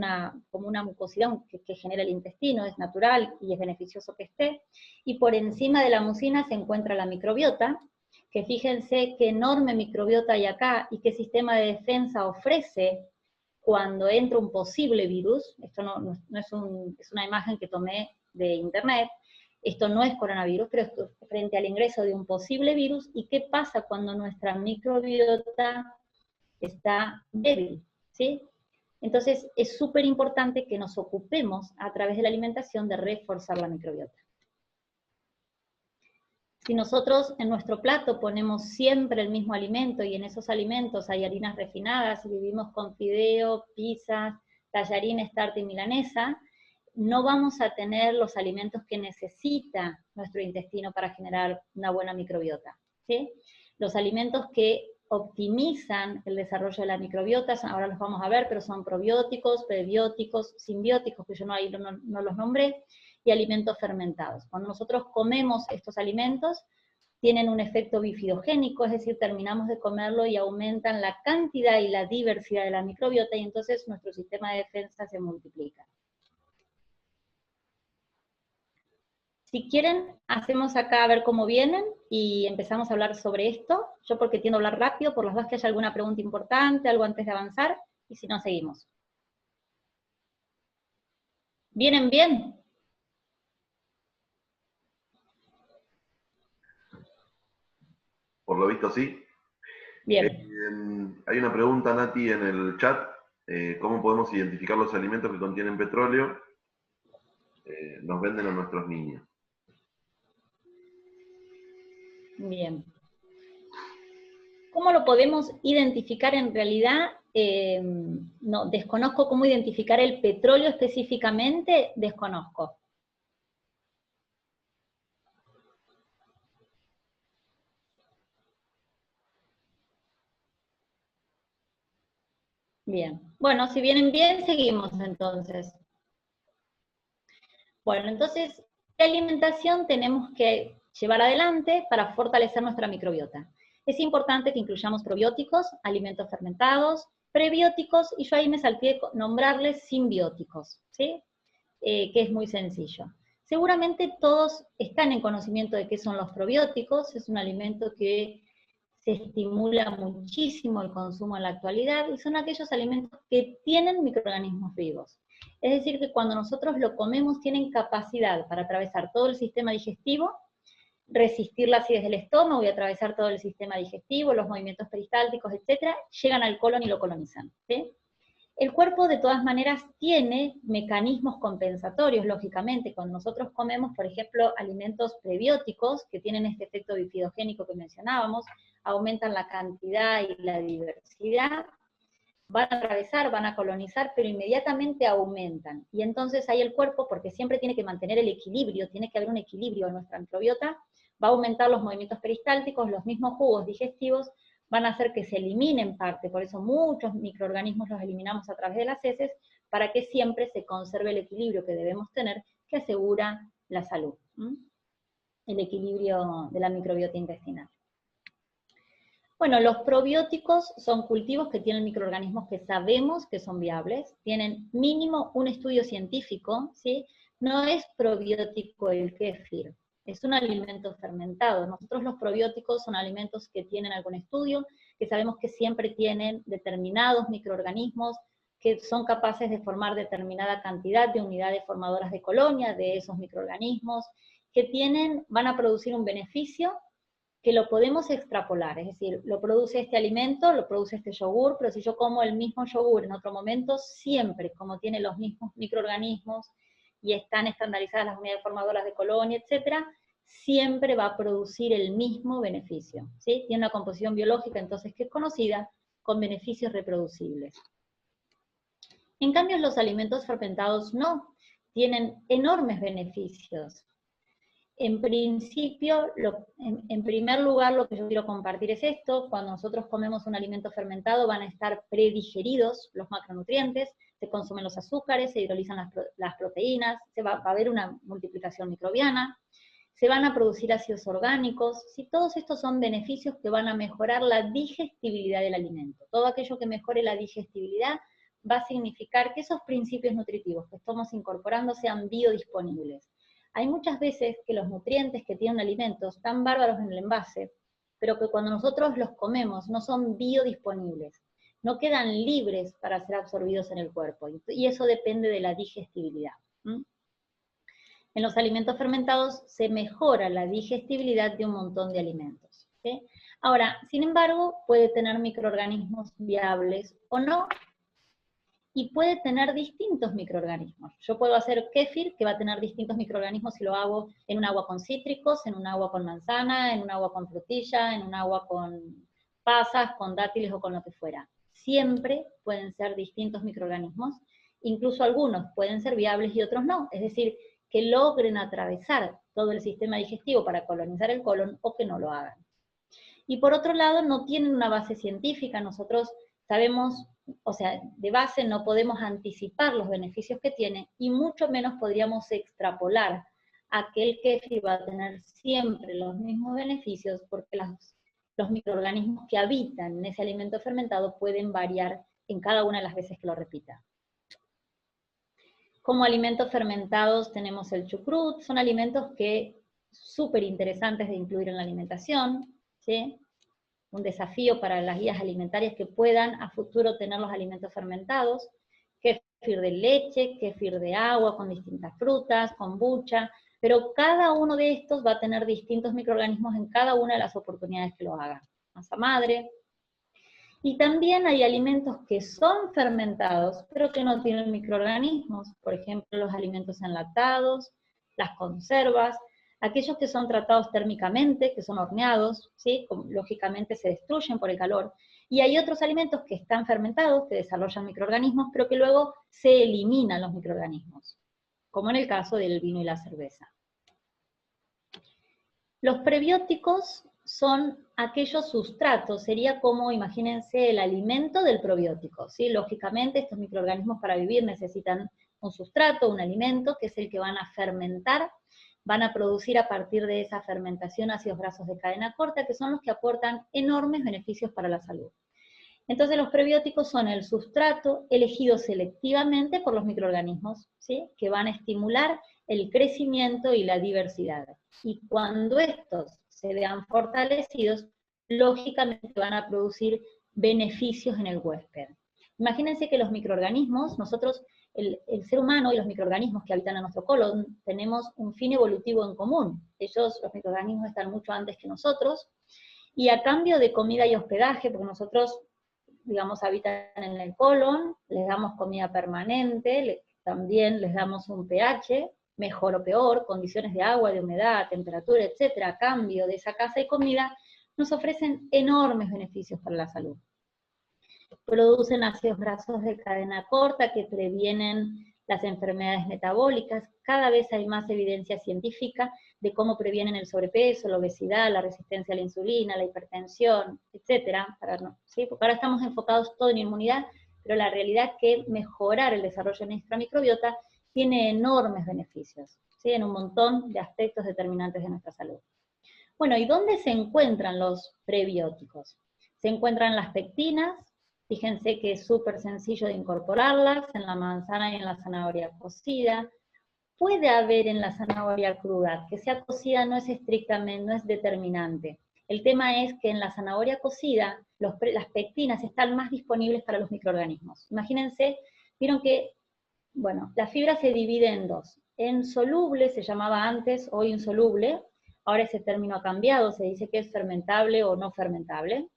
como una mucosidad que genera el intestino, es natural y es beneficioso que esté, y por encima de la mucina se encuentra la microbiota, que fíjense qué enorme microbiota hay acá, y qué sistema de defensa ofrece cuando entra un posible virus. Esto no es una imagen que tomé de internet. Esto no es coronavirus, pero esto es frente al ingreso de un posible virus. ¿Y qué pasa cuando nuestra microbiota está débil? ¿Sí? Entonces es súper importante que nos ocupemos a través de la alimentación de reforzar la microbiota. Si nosotros en nuestro plato ponemos siempre el mismo alimento y en esos alimentos hay harinas refinadas y vivimos con fideo, pizzas, tallarines, tarta y milanesa, no vamos a tener los alimentos que necesita nuestro intestino para generar una buena microbiota, ¿sí? Los alimentos que optimizan el desarrollo de la microbiota, ahora los vamos a ver, pero son probióticos, prebióticos, simbióticos, que yo ahí no los nombré, y alimentos fermentados. Cuando nosotros comemos estos alimentos, tienen un efecto bifidogénico, es decir, terminamos de comerlo y aumentan la cantidad y la diversidad de la microbiota, y entonces nuestro sistema de defensa se multiplica. Si quieren, hacemos acá a ver cómo vienen, y empezamos a hablar sobre esto. Yo porque tiendo a hablar rápido, por las dos que haya alguna pregunta importante, algo antes de avanzar, y si no, seguimos. ¿Vienen bien? Por lo visto, sí. Bien. Hay una pregunta, Nati, en el chat. ¿Cómo podemos identificar los alimentos que contienen petróleo? Nos venden a nuestros niños. Bien. ¿Cómo lo podemos identificar en realidad? No, desconozco cómo identificar el petróleo específicamente, desconozco. Bien. Bueno, si vienen bien, seguimos entonces. Bueno, entonces, ¿qué alimentación tenemos que llevar adelante para fortalecer nuestra microbiota? Es importante que incluyamos probióticos, alimentos fermentados, prebióticos, y yo ahí me salté nombrarles simbióticos, ¿sí? Que es muy sencillo. Seguramente todos están en conocimiento de qué son los probióticos, es un alimento que se estimula muchísimo el consumo en la actualidad, y son aquellos alimentos que tienen microorganismos vivos. Es decir, que cuando nosotros lo comemos tienen capacidad para atravesar todo el sistema digestivo, resistir la acidez del estómago y atravesar todo el sistema digestivo, los movimientos peristálticos, etc., llegan al colon y lo colonizan, ¿sí? El cuerpo de todas maneras tiene mecanismos compensatorios, lógicamente. Cuando nosotros comemos, por ejemplo, alimentos prebióticos que tienen este efecto bifidogénico que mencionábamos, aumentan la cantidad y la diversidad, van a atravesar, van a colonizar, pero inmediatamente aumentan. Y entonces ahí el cuerpo, porque siempre tiene que mantener el equilibrio, tiene que haber un equilibrio en nuestra microbiota, va a aumentar los movimientos peristálticos, los mismos jugos digestivos, van a hacer que se eliminen parte, por eso muchos microorganismos los eliminamos a través de las heces, para que siempre se conserve el equilibrio que debemos tener, que asegura la salud, el equilibrio de la microbiota intestinal. Bueno, los probióticos son cultivos que tienen microorganismos que sabemos que son viables, tienen mínimo un estudio científico, ¿sí? No es probiótico el kéfir, es un alimento fermentado. Nosotros los probióticos son alimentos que tienen algún estudio, que sabemos que siempre tienen determinados microorganismos que son capaces de formar determinada cantidad de unidades formadoras de colonia de esos microorganismos, que van a producir un beneficio que lo podemos extrapolar, es decir, lo produce este alimento, lo produce este yogur, pero si yo como el mismo yogur en otro momento, siempre, como tiene los mismos microorganismos y están estandarizadas las unidades formadoras de colonia, etcétera, siempre va a producir el mismo beneficio, ¿sí? Tiene una composición biológica entonces que es conocida, con beneficios reproducibles. En cambio, los alimentos fermentados no, tienen enormes beneficios. En principio, en primer lugar, lo que yo quiero compartir es esto: cuando nosotros comemos un alimento fermentado van a estar predigeridos los macronutrientes, se consumen los azúcares, se hidrolizan las proteínas, va a haber una multiplicación microbiana, se van a producir ácidos orgánicos, ¿sí? Todos estos son beneficios que van a mejorar la digestibilidad del alimento. Todo aquello que mejore la digestibilidad va a significar que esos principios nutritivos que estamos incorporando sean biodisponibles. Hay muchas veces que los nutrientes que tienen alimentos están bárbaros en el envase, pero que cuando nosotros los comemos no son biodisponibles, no quedan libres para ser absorbidos en el cuerpo, y eso depende de la digestibilidad. En los alimentos fermentados se mejora la digestibilidad de un montón de alimentos, ¿sí? Ahora, sin embargo, puede tener microorganismos viables o no, y puede tener distintos microorganismos. Yo puedo hacer kéfir, que va a tener distintos microorganismos si lo hago en un agua con cítricos, en un agua con manzana, en un agua con frutilla, en un agua con pasas, con dátiles o con lo que fuera. Siempre pueden ser distintos microorganismos, incluso algunos pueden ser viables y otros no, es decir, que logren atravesar todo el sistema digestivo para colonizar el colon o que no lo hagan. Y por otro lado, no tienen una base científica. Nosotros sabemos, o sea, de base no podemos anticipar los beneficios que tiene, y mucho menos podríamos extrapolar a que el kéfir va a tener siempre los mismos beneficios, porque los microorganismos que habitan en ese alimento fermentado pueden variar en cada una de las veces que lo repita. Como alimentos fermentados tenemos el chucrut, son alimentos que súper interesantes de incluir en la alimentación, ¿sí? Un desafío para las guías alimentarias que puedan a futuro tener los alimentos fermentados, kéfir de leche, kéfir de agua con distintas frutas, kombucha, pero cada uno de estos va a tener distintos microorganismos en cada una de las oportunidades que lo hagan. Masa madre. Y también hay alimentos que son fermentados, pero que no tienen microorganismos, por ejemplo, los alimentos enlatados, las conservas, aquellos que son tratados térmicamente, que son horneados, ¿sí? Lógicamente se destruyen por el calor, y hay otros alimentos que están fermentados, que desarrollan microorganismos, pero que luego se eliminan los microorganismos, como en el caso del vino y la cerveza. Los prebióticos son aquellos sustratos, sería como, imagínense, el alimento del probiótico, ¿sí? Lógicamente estos microorganismos para vivir necesitan un sustrato, un alimento, que es el que van a fermentar, van a producir a partir de esa fermentación ácidos grasos de cadena corta, que son los que aportan enormes beneficios para la salud. Entonces los prebióticos son el sustrato elegido selectivamente por los microorganismos, ¿sí? Que van a estimular el crecimiento y la diversidad. Y cuando estos se vean fortalecidos, lógicamente van a producir beneficios en el huésped. Imagínense que los microorganismos, nosotros, el ser humano y los microorganismos que habitan en nuestro colon, tenemos un fin evolutivo en común. Ellos, los microorganismos, están mucho antes que nosotros, y a cambio de comida y hospedaje, porque nosotros, digamos, habitan en el colon, les damos comida permanente, también les damos un pH, mejor o peor, condiciones de agua, de humedad, temperatura, etcétera, a cambio de esa casa de comida, nos ofrecen enormes beneficios para la salud. Producen ácidos grasos de cadena corta que previenen las enfermedades metabólicas. Cada vez hay más evidencia científica de cómo previenen el sobrepeso, la obesidad, la resistencia a la insulina, la hipertensión, etcétera. ¿Sí? Porque ahora estamos enfocados todo en inmunidad, pero la realidad es que mejorar el desarrollo de nuestra microbiota tiene enormes beneficios, ¿sí? En un montón de aspectos determinantes de nuestra salud. Bueno, ¿y dónde se encuentran los prebióticos? Se encuentran las pectinas. Fíjense que es súper sencillo de incorporarlas, en la manzana y en la zanahoria cocida. Puede haber en la zanahoria cruda, que sea cocida no es estrictamente, no es determinante. El tema es que en la zanahoria cocida, las pectinas están más disponibles para los microorganismos. Imagínense, vieron que, bueno, la fibra se divide en dos. En soluble, se llamaba antes, hoy insoluble, ahora ese término ha cambiado, se dice que es fermentable o no fermentable.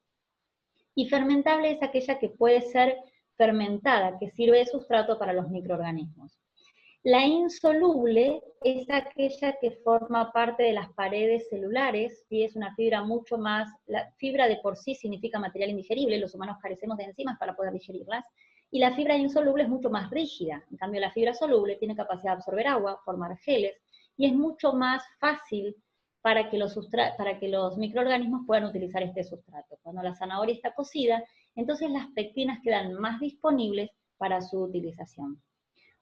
Y fermentable es aquella que puede ser fermentada, que sirve de sustrato para los microorganismos. La insoluble es aquella que forma parte de las paredes celulares, y es una fibra mucho más, la fibra de por sí significa material indigerible, los humanos carecemos de enzimas para poder digerirlas, y la fibra insoluble es mucho más rígida. En cambio la fibra soluble tiene capacidad de absorber agua, formar geles, y es mucho más fácil para que los microorganismos puedan utilizar este sustrato. Cuando la zanahoria está cocida, entonces las pectinas quedan más disponibles para su utilización.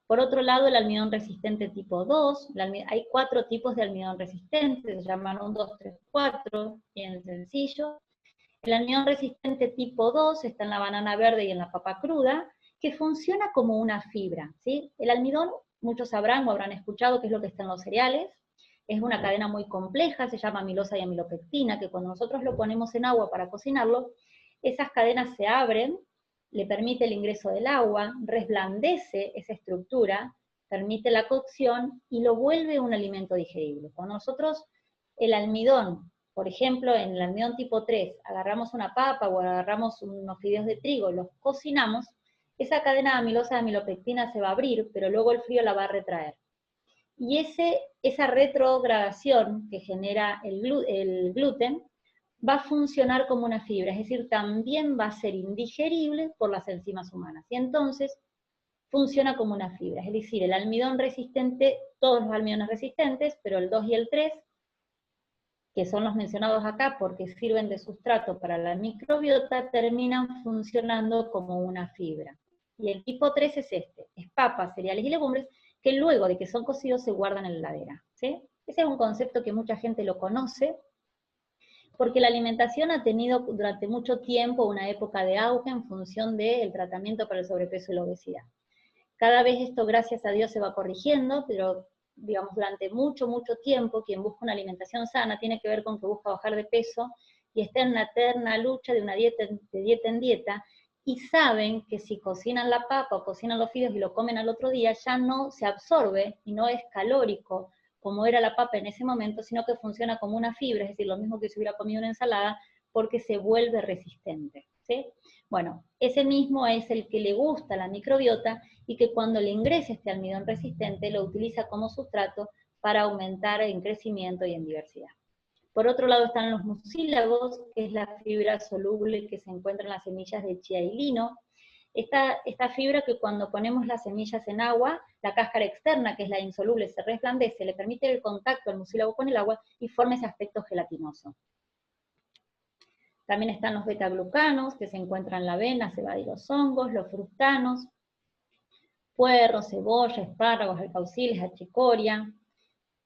Por otro lado, el almidón resistente tipo 2, hay 4 tipos de almidón resistente, se llaman 1, 2, 3, 4, bien sencillo. El almidón resistente tipo 2 está en la banana verde y en la papa cruda, que funciona como una fibra, ¿sí? El almidón, muchos sabrán o habrán escuchado que es lo que está en los cereales, es una cadena muy compleja, se llama amilosa y amilopectina, que cuando nosotros lo ponemos en agua para cocinarlo, esas cadenas se abren, le permite el ingreso del agua, resblandece esa estructura, permite la cocción y lo vuelve un alimento digerible. Cuando nosotros el almidón, por ejemplo, en el almidón tipo 3, agarramos una papa o agarramos unos fideos de trigo y los cocinamos, esa cadena amilosa de amilopectina se va a abrir, pero luego el frío la va a retraer. Y esa retrogradación que genera el gluten va a funcionar como una fibra, es decir, también va a ser indigerible por las enzimas humanas. Y entonces funciona como una fibra, es decir, el almidón resistente, todos los almidones resistentes, pero el 2 y el 3, que son los mencionados acá porque sirven de sustrato para la microbiota, terminan funcionando como una fibra. Y el tipo 3 es es papas, cereales y legumbres, que luego de que son cocidos se guardan en la heladera, ¿sí? Ese es un concepto que mucha gente lo conoce, porque la alimentación ha tenido durante mucho tiempo una época de auge en función del tratamiento para el sobrepeso y la obesidad. Cada vez esto, gracias a Dios, se va corrigiendo, pero digamos, durante mucho, mucho tiempo, quien busca una alimentación sana tiene que ver con que busca bajar de peso y está en una eterna lucha de una dieta en dieta, y saben que si cocinan la papa o cocinan los fideos y lo comen al otro día, ya no se absorbe y no es calórico como era la papa en ese momento, sino que funciona como una fibra, es decir, lo mismo que si hubiera comido una ensalada, porque se vuelve resistente, ¿sí? Bueno, ese mismo es el que le gusta a la microbiota y que cuando le ingresa este almidón resistente lo utiliza como sustrato para aumentar en crecimiento y en diversidad. Por otro lado están los mucílagos, que es la fibra soluble que se encuentra en las semillas de chía y lino. Esta fibra que cuando ponemos las semillas en agua, la cáscara externa, que es la insoluble, se resplandece, le permite el contacto al mucílago con el agua y forma ese aspecto gelatinoso. También están los betaglucanos, que se encuentran en la avena, cebada y los hongos, los fructanos, puerros, cebolla, espárragos, alcauciles, achicoria,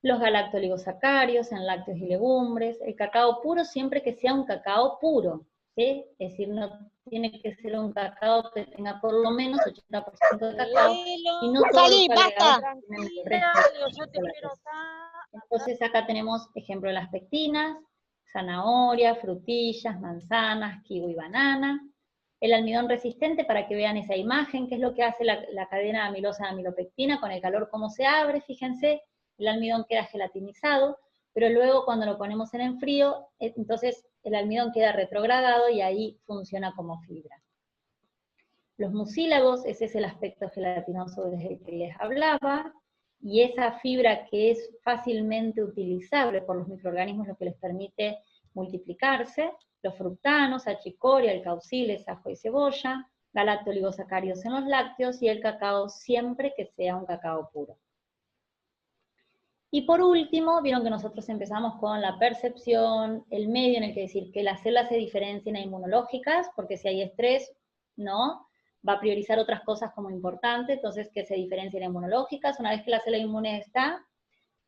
los galactoligosacarios en lácteos y legumbres, el cacao puro siempre que sea un cacao puro, ¿sí? Es decir, no tiene que ser un cacao que tenga por lo menos 80% de cacao, y no todos los agregados tienen el resto de Entonces acá tenemos ejemplo de las pectinas, zanahoria, frutillas, manzanas, kiwi y banana. El almidón resistente, para que vean esa imagen, que es lo que hace la cadena amilosa de amilopectina, con el calor cómo se abre, fíjense, el almidón queda gelatinizado, pero luego cuando lo ponemos en el frío, entonces el almidón queda retrogradado y ahí funciona como fibra. Los mucílagos, ese es el aspecto gelatinoso desde el que les hablaba, y esa fibra que es fácilmente utilizable por los microorganismos, lo que les permite multiplicarse. Los fructanos, achicoria, alcauciles, ajo y cebolla, galactoligosacarios en los lácteos, y el cacao siempre que sea un cacao puro. Y por último, vieron que nosotros empezamos con la percepción, el medio en el que decir que las células se diferencian a inmunológicas, porque si hay estrés, no, va a priorizar otras cosas como importante, entonces que se diferencien a inmunológicas. Una vez que la célula inmune está,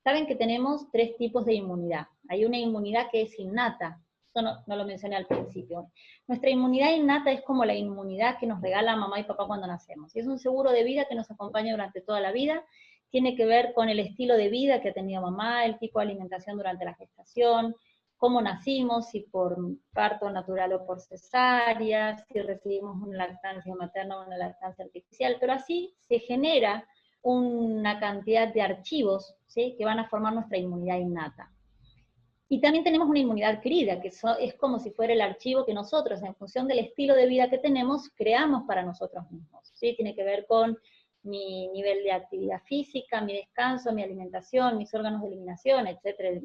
saben que tenemos 3 tipos de inmunidad. Hay una inmunidad que es innata, eso no lo mencioné al principio. Nuestra inmunidad innata es como la inmunidad que nos regala mamá y papá cuando nacemos, y es un seguro de vida que nos acompaña durante toda la vida. Tiene que ver con el estilo de vida que ha tenido mamá, el tipo de alimentación durante la gestación, cómo nacimos, si por parto natural o por cesárea, si recibimos una lactancia materna o una lactancia artificial, pero así se genera una cantidad de archivos, ¿sí?, que van a formar nuestra inmunidad innata. Y también tenemos una inmunidad adquirida, que es como si fuera el archivo que nosotros, en función del estilo de vida que tenemos, creamos para nosotros mismos, ¿sí? Tiene que ver con mi nivel de actividad física, mi descanso, mi alimentación, mis órganos de eliminación, etc.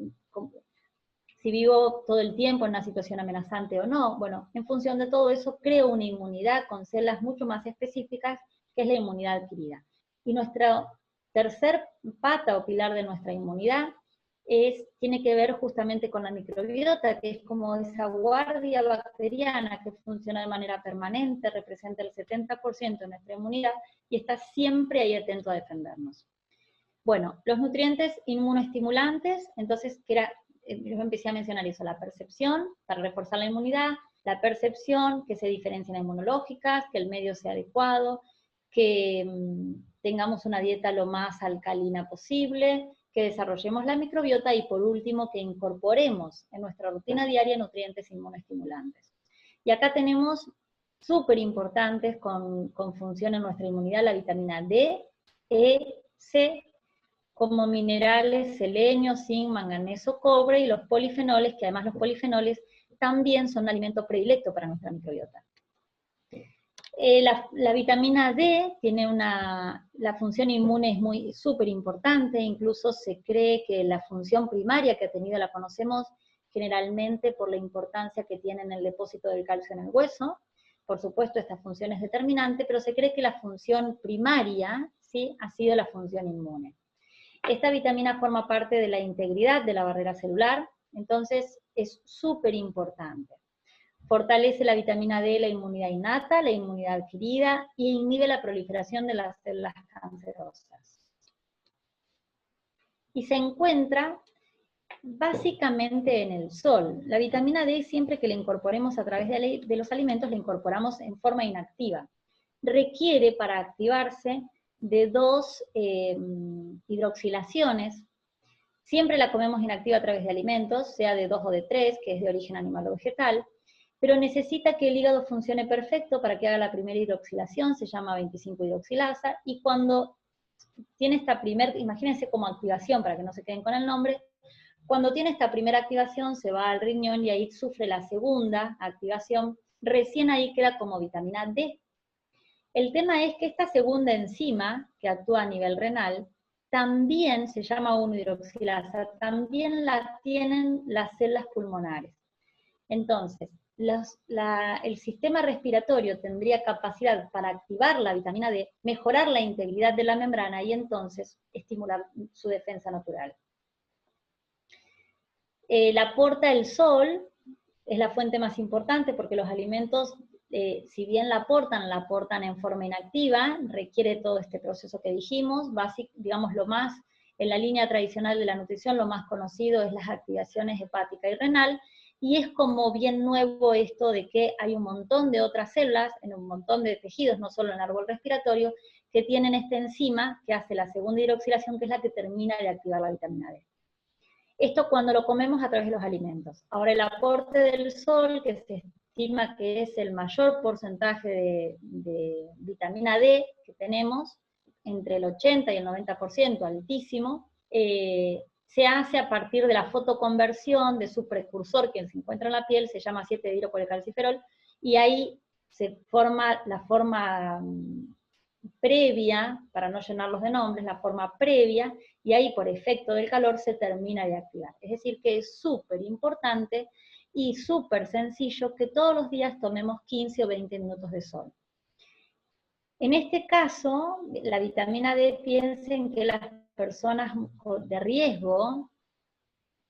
Si vivo todo el tiempo en una situación amenazante o no. Bueno, en función de todo eso, creo una inmunidad con células mucho más específicas, que es la inmunidad adquirida. Y nuestro tercer pata o pilar de nuestra inmunidad tiene que ver justamente con la microbiota, que es como esa guardia bacteriana que funciona de manera permanente, representa el 70% de nuestra inmunidad y está siempre ahí atento a defendernos. Bueno, los nutrientes inmunoestimulantes, entonces, yo empecé a mencionar eso, la percepción, para reforzar la inmunidad, la percepción, que se diferencien inmunológicas, que el medio sea adecuado, que tengamos una dieta lo más alcalina posible, que desarrollemos la microbiota y por último que incorporemos en nuestra rutina diaria nutrientes inmunoestimulantes. Y acá tenemos súper importantes con función en nuestra inmunidad la vitamina D, E, C, como minerales, selenio, zinc, manganeso, cobre y los polifenoles, que además los polifenoles también son un alimento predilecto para nuestra microbiota. La vitamina D tiene la función inmune es súper importante, incluso se cree que la función primaria que ha tenido la conocemos generalmente por la importancia que tiene en el depósito del calcio en el hueso. Por supuesto, esta función es determinante, pero se cree que la función primaria, ¿sí?, ha sido la función inmune. Esta vitamina forma parte de la integridad de la barrera celular, entonces es súper importante. Fortalece la vitamina D la inmunidad innata, la inmunidad adquirida, y inhibe la proliferación de las células cancerosas. Y se encuentra básicamente en el sol. La vitamina D, siempre que la incorporemos a través de los alimentos, la incorporamos en forma inactiva. Requiere, para activarse, de 2 hidroxilaciones. Siempre la comemos inactiva a través de alimentos, sea de 2 o de 3, que es de origen animal o vegetal, pero necesita que el hígado funcione perfecto para que haga la primera hidroxilación, se llama 25-hidroxilasa, y cuando tiene esta primera, imagínense como activación, para que no se queden con el nombre, cuando tiene esta primera activación se va al riñón y ahí sufre la segunda activación, recién ahí queda como vitamina D. El tema es que esta segunda enzima, que actúa a nivel renal, también se llama 1-hidroxilasa, también la tienen las células pulmonares. Entonces, el sistema respiratorio tendría capacidad para activar la vitamina D, mejorar la integridad de la membrana y entonces estimular su defensa natural. La aporta el sol, es la fuente más importante porque los alimentos, si bien la aportan en forma inactiva, requiere todo este proceso que dijimos, digamos en la línea tradicional de la nutrición, lo más conocido es las activaciones hepática y renal, y es como bien nuevo esto de que hay un montón de otras células, en un montón de tejidos, no solo en el árbol respiratorio, que tienen esta enzima que hace la segunda hidroxilación, que es la que termina de activar la vitamina D. Esto cuando lo comemos a través de los alimentos. Ahora el aporte del sol, que se estima que es el mayor porcentaje de vitamina D que tenemos, entre el 80 y el 90%, altísimo, se hace a partir de la fotoconversión de su precursor que se encuentra en la piel, se llama 7-hidrocolecalciferol, y ahí se forma la forma previa, para no llenarlos de nombres, la forma previa, y ahí por efecto del calor se termina de activar. Es decir que es súper importante y súper sencillo que todos los días tomemos 15 o 20 minutos de sol. En este caso, la vitamina D, piensen que las personas de riesgo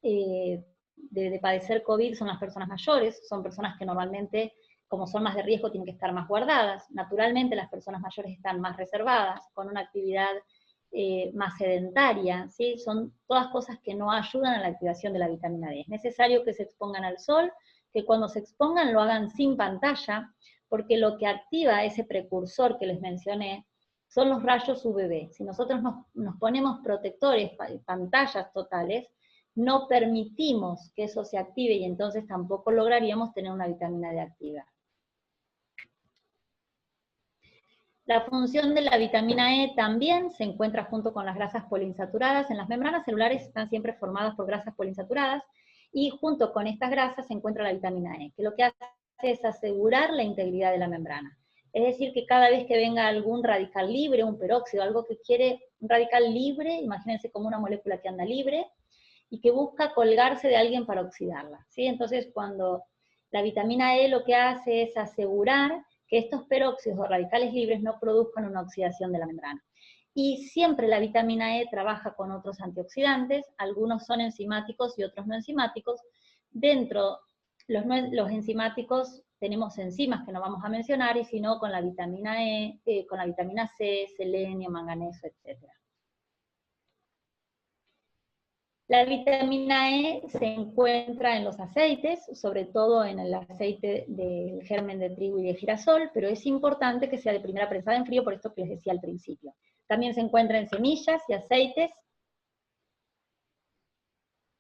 de padecer COVID son las personas mayores, son personas que normalmente, como son más de riesgo, tienen que estar más guardadas. Naturalmente las personas mayores están más reservadas, con una actividad más sedentaria, ¿sí? Son todas cosas que no ayudan a la activación de la vitamina D. Es necesario que se expongan al sol, que cuando se expongan lo hagan sin pantalla, porque lo que activa ese precursor que les mencioné son los rayos UVB. Si nosotros nos ponemos protectores, pantallas totales, no permitimos que eso se active y entonces tampoco lograríamos tener una vitamina D activa. La función de la vitamina E también se encuentra junto con las grasas poliinsaturadas. En las membranas celulares están siempre formadas por grasas poliinsaturadas, y junto con estas grasas se encuentra la vitamina E, que lo que hace es asegurar la integridad de la membrana. Es decir, que cada vez que venga algún radical libre, un peróxido, algo que quiere, un radical libre, imagínense como una molécula que anda libre, y que busca colgarse de alguien para oxidarla, ¿sí? Entonces, cuando la vitamina E lo que hace es asegurar que estos peróxidos o radicales libres no produzcan una oxidación de la membrana. Y siempre la vitamina E trabaja con otros antioxidantes, algunos son enzimáticos y otros no enzimáticos. Dentro, los enzimáticos tenemos enzimas que no vamos a mencionar, y si no, con la vitamina E, con la vitamina C, selenio, manganeso, etc. La vitamina E se encuentra en los aceites, sobre todo en el aceite del germen de trigo y de girasol, pero es importante que sea de primera prensada en frío, por esto que les decía al principio. También se encuentra en semillas y aceites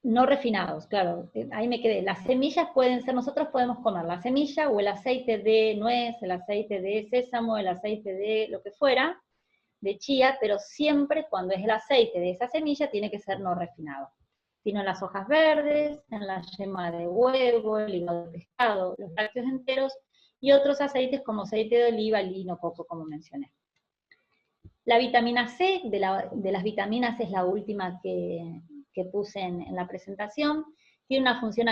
no refinados, claro, ahí me quedé. Las semillas pueden ser, nosotros podemos comer la semilla o el aceite de nuez, el aceite de sésamo, el aceite de lo que fuera, de chía, pero siempre cuando es el aceite de esa semilla tiene que ser no refinado, sino en las hojas verdes, en la yema de huevo, el hígado de pescado, los lácteos enteros y otros aceites como aceite de oliva, lino, coco, como mencioné. La vitamina C, de las vitaminas, es la última que puse en la presentación. Tiene una función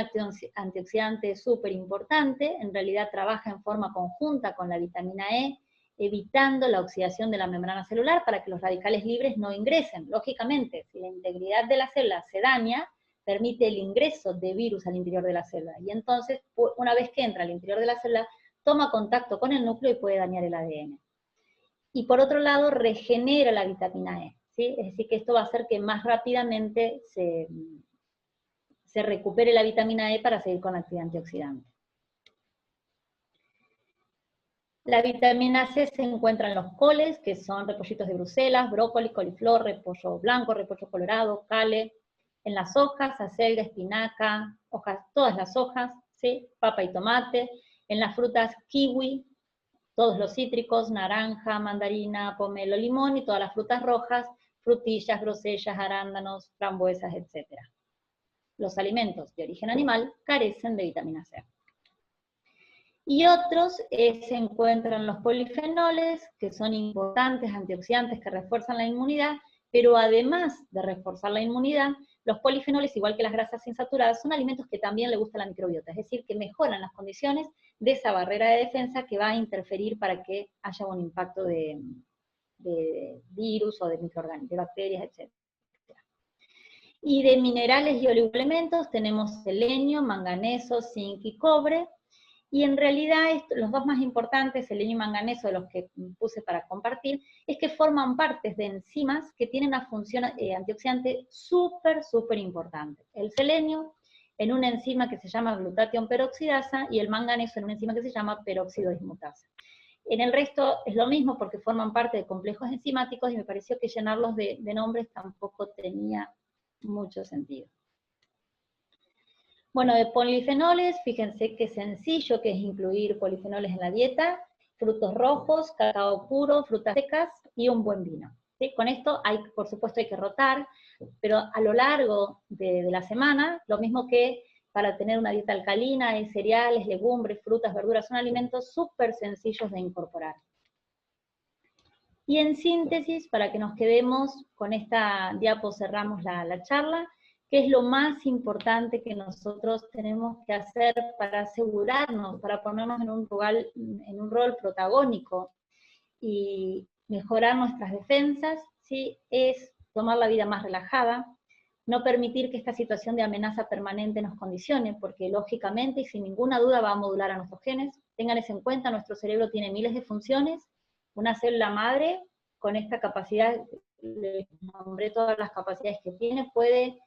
antioxidante súper importante, en realidad trabaja en forma conjunta con la vitamina E, evitando la oxidación de la membrana celular para que los radicales libres no ingresen. Lógicamente, si la integridad de la célula se daña, permite el ingreso de virus al interior de la célula, y entonces, una vez que entra al interior de la célula, toma contacto con el núcleo y puede dañar el ADN. Y por otro lado, regenera la vitamina E, ¿sí? Es decir, que esto va a hacer que más rápidamente se recupere la vitamina E para seguir con la actividad antioxidante. La vitamina C se encuentra en los coles, que son repollitos de Bruselas, brócoli, coliflor, repollo blanco, repollo colorado, cale. En las hojas, acelga, espinaca, hojas, todas las hojas, ¿sí? Papa y tomate. En las frutas, kiwi, todos los cítricos, naranja, mandarina, pomelo, limón, y todas las frutas rojas, frutillas, grosellas, arándanos, frambuesas, etc. Los alimentos de origen animal carecen de vitamina C. Y otros se encuentran los polifenoles, que son importantes antioxidantes que refuerzan la inmunidad, pero además de reforzar la inmunidad, los polifenoles, igual que las grasas insaturadas, son alimentos que también le gusta la microbiota, es decir, que mejoran las condiciones de esa barrera de defensa que va a interferir para que haya un impacto de virus o de microorganismos, de bacterias, etc. Y de minerales y oligoelementos tenemos selenio, manganeso, zinc y cobre. Y en realidad los dos más importantes, selenio y manganeso, de los que puse para compartir, es que forman partes de enzimas que tienen una función antioxidante súper, súper importante. El selenio en una enzima que se llama glutatión peroxidasa, y el manganeso en una enzima que se llama peróxido dismutasa. En el resto es lo mismo porque forman parte de complejos enzimáticos, y me pareció que llenarlos de nombres tampoco tenía mucho sentido. Bueno, de polifenoles, fíjense qué sencillo que es incluir polifenoles en la dieta: frutos rojos, cacao puro, frutas secas y un buen vino. ¿Sí? Con esto, por supuesto, hay que rotar, pero a lo largo de la semana, lo mismo que para tener una dieta alcalina, hay cereales, legumbres, frutas, verduras, son alimentos súper sencillos de incorporar. Y en síntesis, para que nos quedemos con esta diapo, cerramos la charla. ¿Qué es lo más importante que nosotros tenemos que hacer para asegurarnos, para ponernos en un rol protagónico y mejorar nuestras defensas? ¿Sí? Es tomar la vida más relajada, no permitir que esta situación de amenaza permanente nos condicione, porque lógicamente y sin ninguna duda va a modular a nuestros genes. Tengan eso en cuenta, nuestro cerebro tiene miles de funciones. Una célula madre con esta capacidad, les nombré todas las capacidades que tiene, puede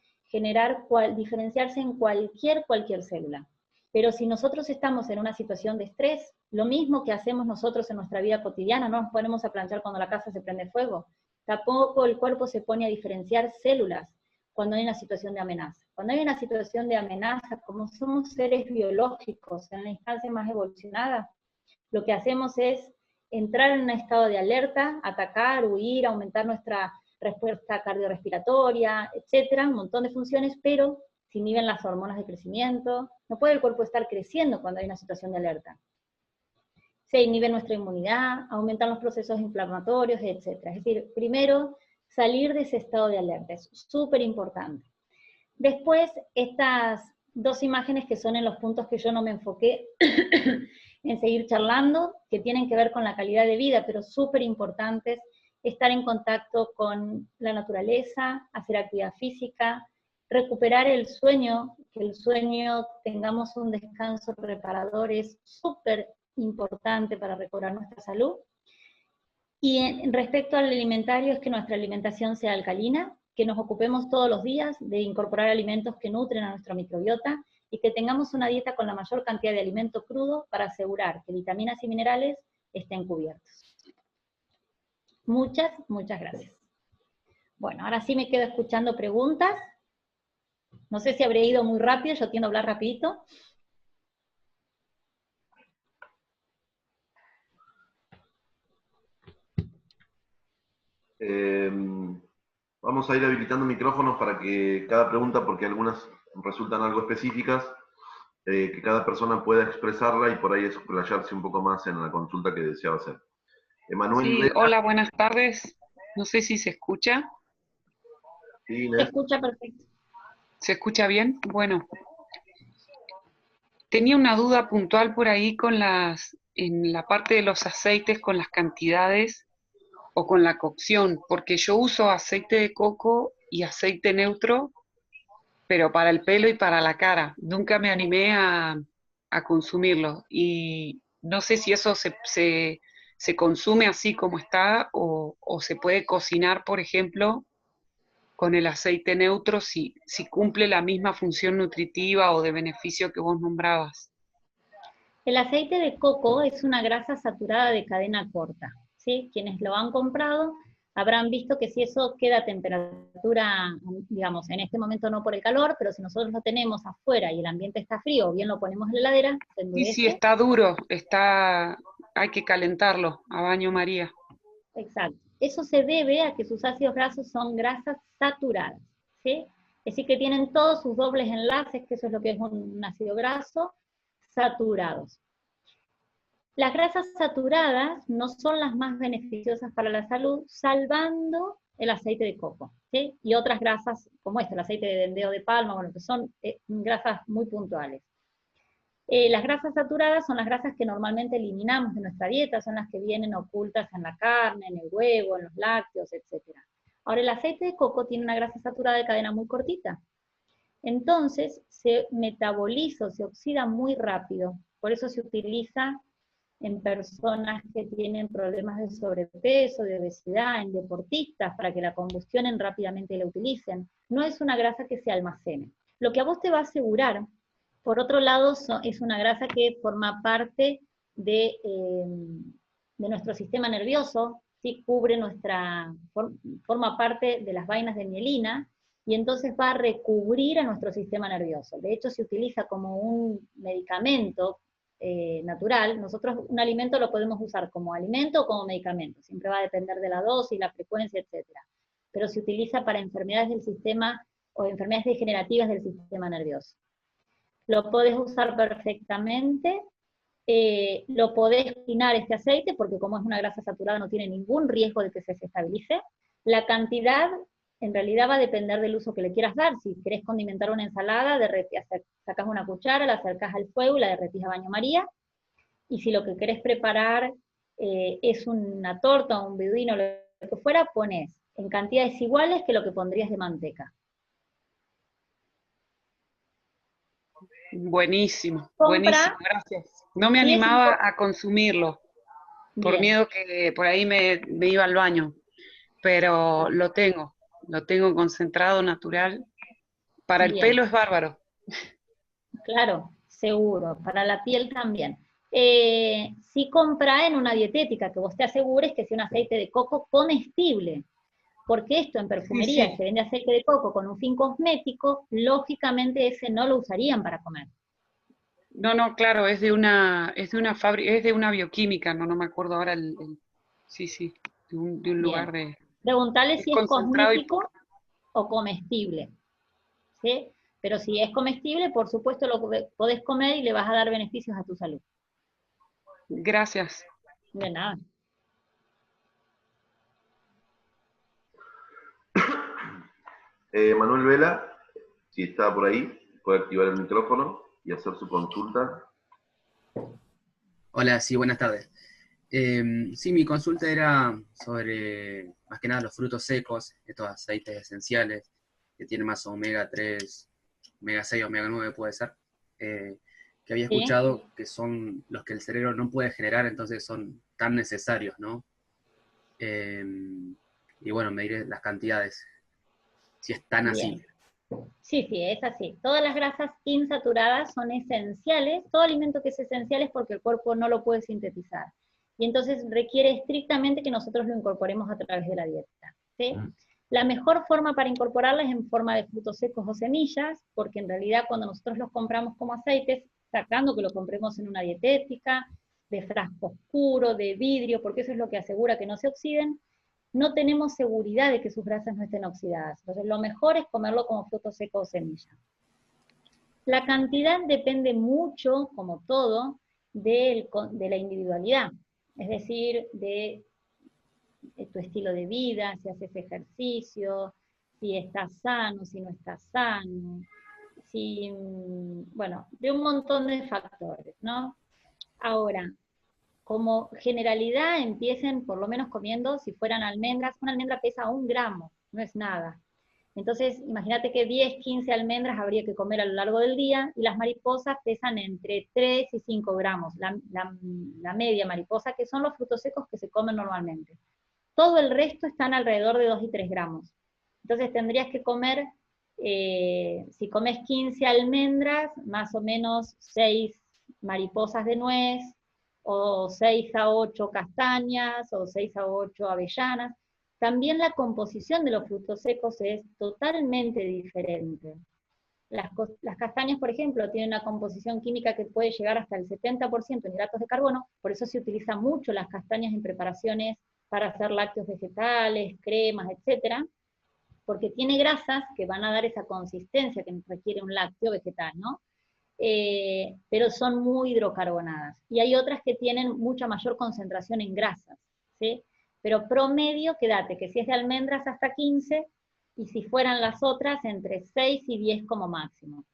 diferenciarse en cualquier célula. Pero si nosotros estamos en una situación de estrés, lo mismo que hacemos nosotros en nuestra vida cotidiana, no nos ponemos a planchar cuando la casa se prende fuego, tampoco el cuerpo se pone a diferenciar células cuando hay una situación de amenaza. Cuando hay una situación de amenaza, como somos seres biológicos en la instancia más evolucionada, lo que hacemos es entrar en un estado de alerta, atacar, huir, aumentar nuestra respuesta cardiorrespiratoria, etcétera, un montón de funciones, pero se inhiben las hormonas de crecimiento. No puede el cuerpo estar creciendo cuando hay una situación de alerta. Se inhibe nuestra inmunidad, aumentan los procesos inflamatorios, etcétera. Es decir, primero, salir de ese estado de alerta, es súper importante. Después, estas dos imágenes que son en los puntos que yo no me enfoqué en seguir charlando, que tienen que ver con la calidad de vida, pero súper importantes, estar en contacto con la naturaleza, hacer actividad física, recuperar el sueño, que el sueño tengamos un descanso reparador es súper importante para recobrar nuestra salud. Y respecto al alimentario es que nuestra alimentación sea alcalina, que nos ocupemos todos los días de incorporar alimentos que nutren a nuestra microbiota y que tengamos una dieta con la mayor cantidad de alimento crudo para asegurar que vitaminas y minerales estén cubiertos. Muchas, muchas gracias. Bueno, ahora sí me quedo escuchando preguntas. No sé si habré ido muy rápido, yo tiendo a hablar rapidito. Vamos a ir habilitando micrófonos para que cada pregunta, porque algunas resultan algo específicas, que cada persona pueda expresarla y por ahí explayarse un poco más en la consulta que deseaba hacer. Emanuel Sí, Vela. hola, buenas tardes. No sé si se escucha. Sí, Se escucha perfecto. ¿Se escucha bien? Bueno, tenía una duda puntual por ahí en la parte de los aceites con las cantidades o con la cocción, porque yo uso aceite de coco y aceite neutro, pero para el pelo y para la cara. Nunca me animé a consumirlo y no sé si eso se consume así como está o se puede cocinar, por ejemplo, con el aceite neutro si cumple la misma función nutritiva o de beneficio que vos nombrabas. El aceite de coco es una grasa saturada de cadena corta, ¿sí? Quienes lo han comprado habrán visto que si eso queda a temperatura, digamos, en este momento no por el calor, pero si nosotros lo tenemos afuera y el ambiente está frío, o bien lo ponemos en la heladera, se endurece. Sí, está duro, hay que calentarlo a baño María. Exacto. Eso se debe a que sus ácidos grasos son grasas saturadas, ¿sí? Es decir, que tienen todos sus dobles enlaces, que eso es lo que es un ácido graso, saturados. Las grasas saturadas no son las más beneficiosas para la salud, salvando el aceite de coco, ¿sí? Y otras grasas como el aceite de dendeo de palma, bueno, que son grasas muy puntuales. Las grasas saturadas son las grasas que normalmente eliminamos de nuestra dieta, son las que vienen ocultas en la carne, en el huevo, en los lácteos, etc. Ahora, el aceite de coco tiene una grasa saturada de cadena muy cortita, entonces se metaboliza, se oxida muy rápido, por eso se utiliza en personas que tienen problemas de sobrepeso, de obesidad, en deportistas, para que la combustionen rápidamente y la utilicen. No es una grasa que se almacene. Lo que a vos te va a asegurar, por otro lado, es una grasa que forma parte de nuestro sistema nervioso, ¿sí? Cubre forma parte de las vainas de mielina, y entonces va a recubrir a nuestro sistema nervioso. De hecho, se utiliza como un medicamento natural. Nosotros un alimento lo podemos usar como alimento o como medicamento, siempre va a depender de la dosis, la frecuencia, etc. Pero se utiliza para enfermedades del sistema o enfermedades degenerativas del sistema nervioso. Lo podés usar perfectamente, lo podés cocinar este aceite, porque como es una grasa saturada no tiene ningún riesgo de que se desestabilice. La cantidad en realidad va a depender del uso que le quieras dar. Si querés condimentar una ensalada, sacás una cuchara, la acercás al fuego y la derretís a baño María. Y si lo que querés preparar es una torta o un budín o lo que fuera, ponés en cantidades iguales que lo que pondrías de manteca. Buenísimo, Compra, buenísimo, gracias. No me sí, animaba a consumirlo, por bien. miedo que por ahí me iba al baño, pero lo tengo concentrado, natural. Para el Bien, pelo es bárbaro. claro, seguro, para la piel también. Sí, compra en una dietética, que vos te asegures que sea un aceite de coco comestible, porque esto en perfumería Sí. se vende aceite de coco con un fin cosmético, lógicamente ese no lo usarían para comer. No, claro, es de una fábrica, es de una bioquímica, no me acuerdo ahora sí, de un lugar Bien, preguntale es si es concentrado y cosmético puro. o comestible, ¿sí? Pero si es comestible, por supuesto lo podés comer y le vas a dar beneficios a tu salud. Gracias. De nada. Manuel Vela, si está por ahí, puede activar el micrófono y hacer su consulta. Hola, sí, buenas tardes. Sí, mi consulta era sobre, más que nada, los frutos secos, estos aceites esenciales que tienen más omega 3, omega 6, omega 9 puede ser, que había ¿Sí? escuchado que son los que el cerebro no puede generar, entonces son tan necesarios, ¿no? Eh, y bueno, medir las cantidades, si están así. Bien. Sí, sí, es así. Todas las grasas insaturadas son esenciales, todo alimento que es esencial es porque el cuerpo no lo puede sintetizar. Y entonces requiere estrictamente que nosotros lo incorporemos a través de la dieta. ¿Sí? La mejor forma para incorporarla es en forma de frutos secos o semillas, porque en realidad cuando nosotros los compramos como aceites, sacando que lo compremos en una dietética, de frasco oscuro, de vidrio, porque eso es lo que asegura que no se oxiden, no tenemos seguridad de que sus grasas no estén oxidadas. Entonces lo mejor es comerlo como fruto seco o semilla. La cantidad depende mucho, como todo, de la individualidad, es decir, de tu estilo de vida, si haces ejercicio, si estás sano, si no estás sano, si, bueno, de un montón de factores, ¿no? Ahora, como generalidad empiecen por lo menos comiendo, si fueran almendras, una almendra pesa 1 gramo, no es nada. Entonces, imagínate que 10, 15 almendras habría que comer a lo largo del día, y las mariposas pesan entre 3 y 5 gramos, la media mariposa, que son los frutos secos que se comen normalmente. Todo el resto están alrededor de 2 y 3 gramos. Entonces tendrías que comer, si comes 15 almendras, más o menos 6 mariposas de nuez, o 6 a 8 castañas, o 6 a 8 avellanas. También la composición de los frutos secos es totalmente diferente. Las castañas, por ejemplo, tienen una composición química que puede llegar hasta el 70% en hidratos de carbono, por eso se utiliza mucho las castañas en preparaciones para hacer lácteos vegetales, cremas, etcétera, porque tiene grasas que van a dar esa consistencia que requiere un lácteo vegetal, ¿no? Pero son muy hidrocarbonadas. Y hay otras que tienen mucha mayor concentración en grasas, ¿sí? Pero promedio, quédate, que si es de almendras hasta 15, y si fueran las otras, entre 6 y 10 como máximo.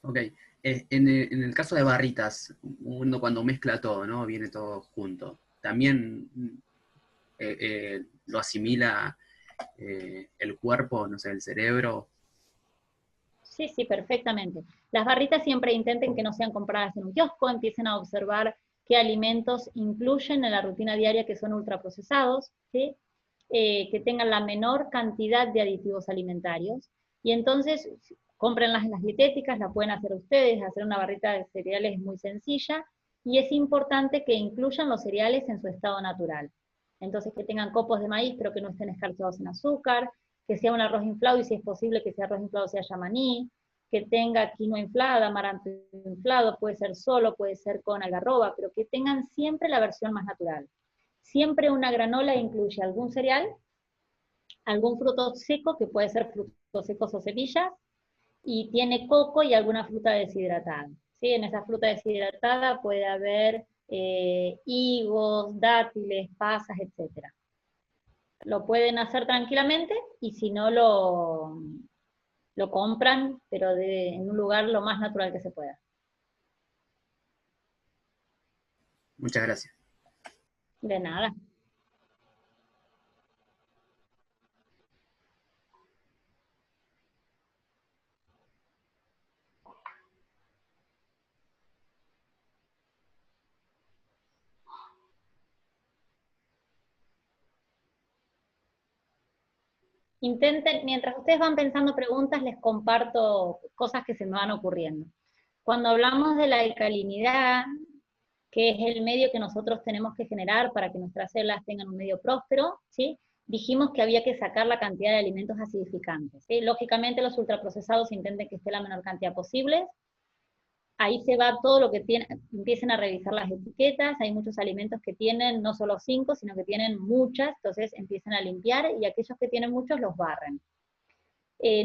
Ok. En el caso de barritas, uno cuando mezcla todo, ¿no? Viene todo junto. También lo asimila el cuerpo, no sé, el cerebro. Sí, sí, perfectamente. Las barritas siempre intenten que no sean compradas en un kiosco, empiecen a observar qué alimentos incluyen en la rutina diaria que son ultraprocesados, ¿sí? Que tengan la menor cantidad de aditivos alimentarios, y entonces cómprenlas en las dietéticas, la pueden hacer ustedes, hacer una barrita de cereales es muy sencilla, y es importante que incluyan los cereales en su estado natural. Entonces que tengan copos de maíz, pero que no estén escarchados en azúcar, que sea un arroz inflado, y si es posible que ese arroz inflado sea maní, que tenga quinoa inflada, amaranto inflado, puede ser solo, puede ser con algarroba, pero que tengan siempre la versión más natural. Siempre una granola incluye algún cereal, algún fruto seco, que puede ser frutos secos o semillas, y tiene coco y alguna fruta deshidratada. ¿Sí? En esa fruta deshidratada puede haber higos, dátiles, pasas, etc. Lo pueden hacer tranquilamente, y si no lo compran, pero en un lugar lo más natural que se pueda. Muchas gracias. De nada. Intenten, mientras ustedes van pensando preguntas, les comparto cosas que se me van ocurriendo. Cuando hablamos de la alcalinidad, que es el medio que nosotros tenemos que generar para que nuestras células tengan un medio próspero, ¿sí? Dijimos que había que sacar la cantidad de alimentos acidificantes, ¿sí? Lógicamente los ultraprocesados intenten que esté la menor cantidad posible. Ahí se va todo lo que tiene, empiecen a revisar las etiquetas, hay muchos alimentos que tienen no solo 5, sino que tienen muchas, entonces empiezan a limpiar, y aquellos que tienen muchos los barren.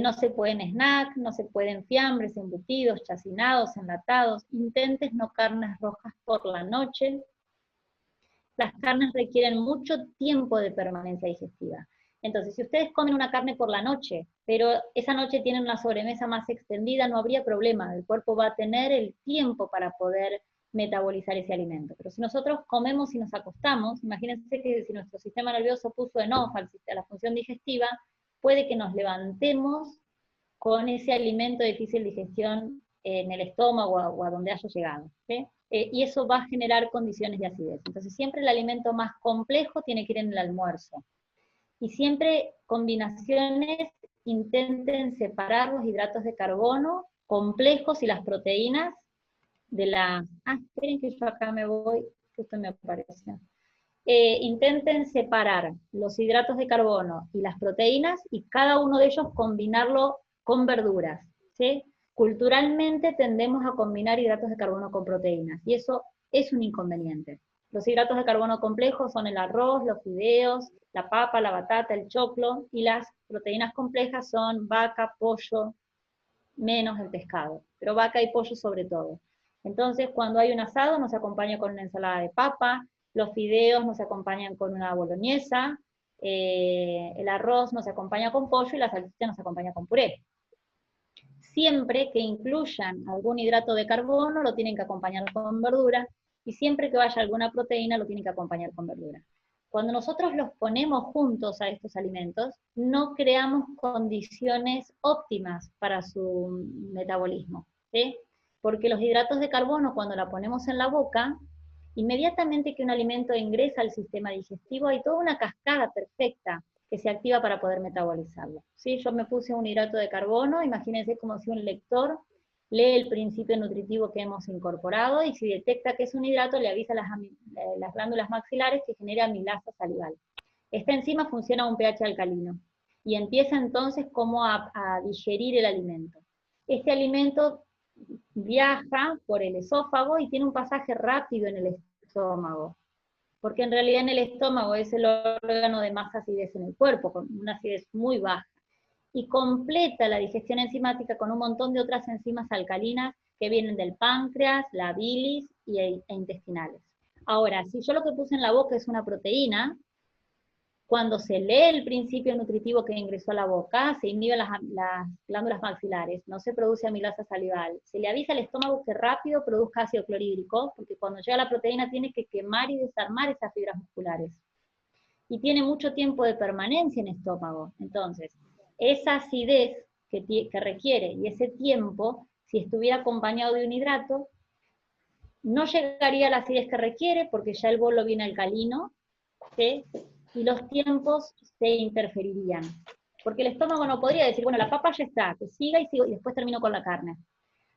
No se pueden snack, no se pueden fiambres, embutidos, chacinados, enlatados, intentes no carnes rojas por la noche. Las carnes requieren mucho tiempo de permanencia digestiva. Entonces, si ustedes comen una carne por la noche, pero esa noche tienen una sobremesa más extendida, no habría problema, el cuerpo va a tener el tiempo para poder metabolizar ese alimento. Pero si nosotros comemos y nos acostamos, imagínense que si nuestro sistema nervioso puso en off a la función digestiva, puede que nos levantemos con ese alimento de difícil digestión en el estómago o a donde haya llegado, ¿sí? Y eso va a generar condiciones de acidez. Entonces siempre el alimento más complejo tiene que ir en el almuerzo. Y siempre combinaciones, intenten separar los hidratos de carbono complejos y las proteínas de la... esperen que yo acá me voy, justo me apareció. Intenten separar los hidratos de carbono y las proteínas y cada uno de ellos combinarlo con verduras, ¿sí? Culturalmente tendemos a combinar hidratos de carbono con proteínas, y eso es un inconveniente. Los hidratos de carbono complejos son el arroz, los fideos, la papa, la batata, el choclo, y las proteínas complejas son vaca, pollo, menos el pescado, pero vaca y pollo sobre todo. Entonces, cuando hay un asado, nos acompaña con una ensalada de papa, los fideos nos acompañan con una boloñesa, el arroz nos acompaña con pollo y la salchicha nos acompaña con puré. Siempre que incluyan algún hidrato de carbono, lo tienen que acompañar con verdura, y siempre que vaya alguna proteína, lo tienen que acompañar con verdura. Cuando nosotros los ponemos juntos a estos alimentos, no creamos condiciones óptimas para su metabolismo, ¿sí? Porque los hidratos de carbono, cuando la ponemos en la boca, inmediatamente que un alimento ingresa al sistema digestivo, hay toda una cascada perfecta que se activa para poder metabolizarlo, ¿sí? Yo me puse un hidrato de carbono, imagínense como si un lector lee el principio nutritivo que hemos incorporado, y si detecta que es un hidrato, le avisa a las glándulas maxilares que genera amilasa salival. Esta enzima funciona a un pH alcalino, y empieza entonces como a digerir el alimento. Este alimento viaja por el esófago y tiene un pasaje rápido en el estómago, porque en realidad en el estómago es el órgano de más acidez en el cuerpo, con una acidez muy baja, y completa la digestión enzimática con un montón de otras enzimas alcalinas que vienen del páncreas, la bilis e intestinales. Ahora, si yo lo que puse en la boca es una proteína, cuando se lee el principio nutritivo que ingresó a la boca, se inhiben las glándulas maxilares, no se produce amilasa salival, se le avisa al estómago que rápido produzca ácido clorhídrico, porque cuando llega la proteína tiene que quemar y desarmar esas fibras musculares. Y tiene mucho tiempo de permanencia en el estómago. Entonces, esa acidez que requiere y ese tiempo, si estuviera acompañado de un hidrato, no llegaría a la acidez que requiere, porque ya el bolo viene alcalino, ¿sí? Y los tiempos se interferirían. Porque el estómago no podría decir, bueno, la papa ya está, que siga y sigo, y después termino con la carne.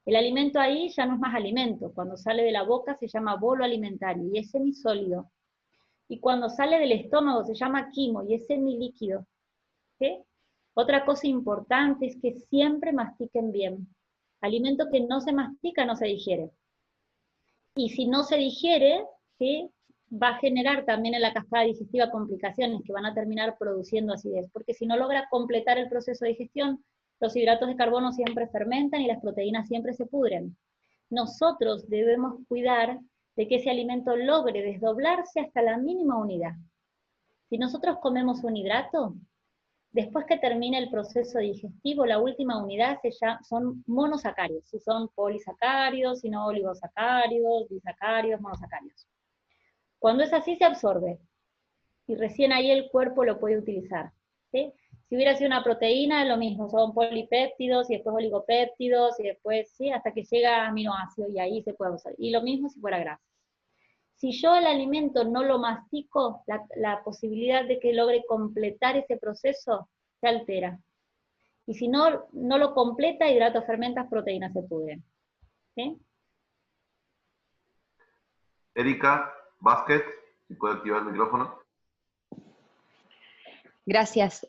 El alimento ahí ya no es más alimento, cuando sale de la boca se llama bolo alimentario, y es semisólido. Y cuando sale del estómago se llama quimo, y es semilíquido. ¿Sí? Otra cosa importante es que siempre mastiquen bien. Alimento que no se mastica no se digiere. Y si no se digiere, ¿sí?, va a generar también en la cascada digestiva complicaciones que van a terminar produciendo acidez, porque si no logra completar el proceso de digestión, los hidratos de carbono siempre fermentan y las proteínas siempre se pudren. Nosotros debemos cuidar de que ese alimento logre desdoblarse hasta la mínima unidad. Si nosotros comemos un hidrato, después que termine el proceso digestivo, la última unidad son monosacáridos, si son polisacáridos, si no oligosacáridos, disacáridos, monosacáridos. Cuando es así se absorbe, y recién ahí el cuerpo lo puede utilizar, ¿sí? Si hubiera sido una proteína, lo mismo, son polipéptidos, y después oligopéptidos, y después, ¿sí?, hasta que llega a aminoácidos, y ahí se puede usar. Y lo mismo si fuera grasa. Si yo el alimento no lo mastico, la posibilidad de que logre completar ese proceso se altera. Y si no lo completa, hidratos, fermentas, proteínas se pudren. ¿Sí? Erika Vázquez, si puede activar el micrófono. Gracias.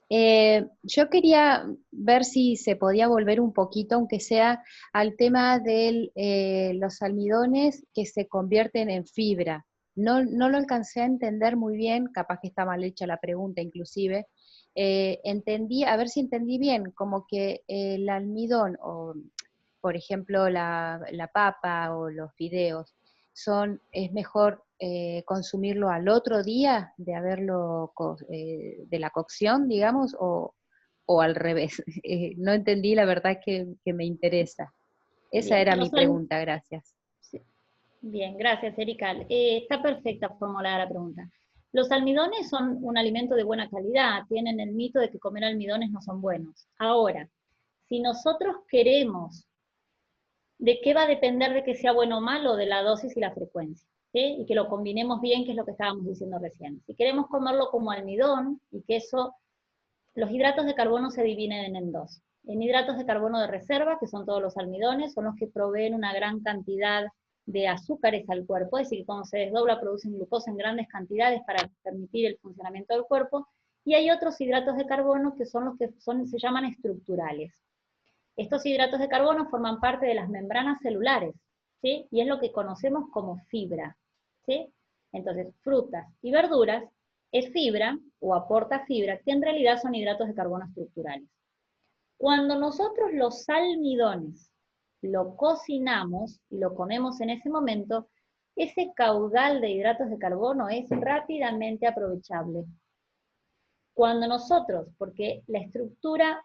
Yo quería ver si se podía volver un poquito, aunque sea, al tema de los almidones que se convierten en fibra. No lo alcancé a entender muy bien, capaz que está mal hecha la pregunta inclusive. A ver si entendí bien, como que el almidón, o por ejemplo la papa o los fideos, es mejor consumirlo al otro día de haberlo de la cocción, digamos, o al revés. No entendí, la verdad que me interesa. Esa Bien, era mi pregunta, gracias. Sí. Bien, gracias, Erika. Está perfecta formulada la pregunta. Los almidones son un alimento de buena calidad, tienen el mito de que comer almidones no son buenos. Ahora, si nosotros queremos, ¿de qué va a depender de que sea bueno o malo? De la dosis y la frecuencia, ¿sí? Y que lo combinemos bien, que es lo que estábamos diciendo recién. Si queremos comerlo como almidón, y que eso, los hidratos de carbono se dividen en dos. En hidratos de carbono de reserva, que son todos los almidones, son los que proveen una gran cantidad de azúcares al cuerpo, es decir, que cuando se desdobla producen glucosa en grandes cantidades para permitir el funcionamiento del cuerpo, y hay otros hidratos de carbono que son los que se llaman estructurales. Estos hidratos de carbono forman parte de las membranas celulares, ¿sí? Y es lo que conocemos como fibra, ¿sí? Entonces, frutas y verduras es fibra, o aporta fibra, que en realidad son hidratos de carbono estructurales. Cuando nosotros los almidones lo cocinamos y lo comemos en ese momento, ese caudal de hidratos de carbono es rápidamente aprovechable. Cuando nosotros, porque la estructura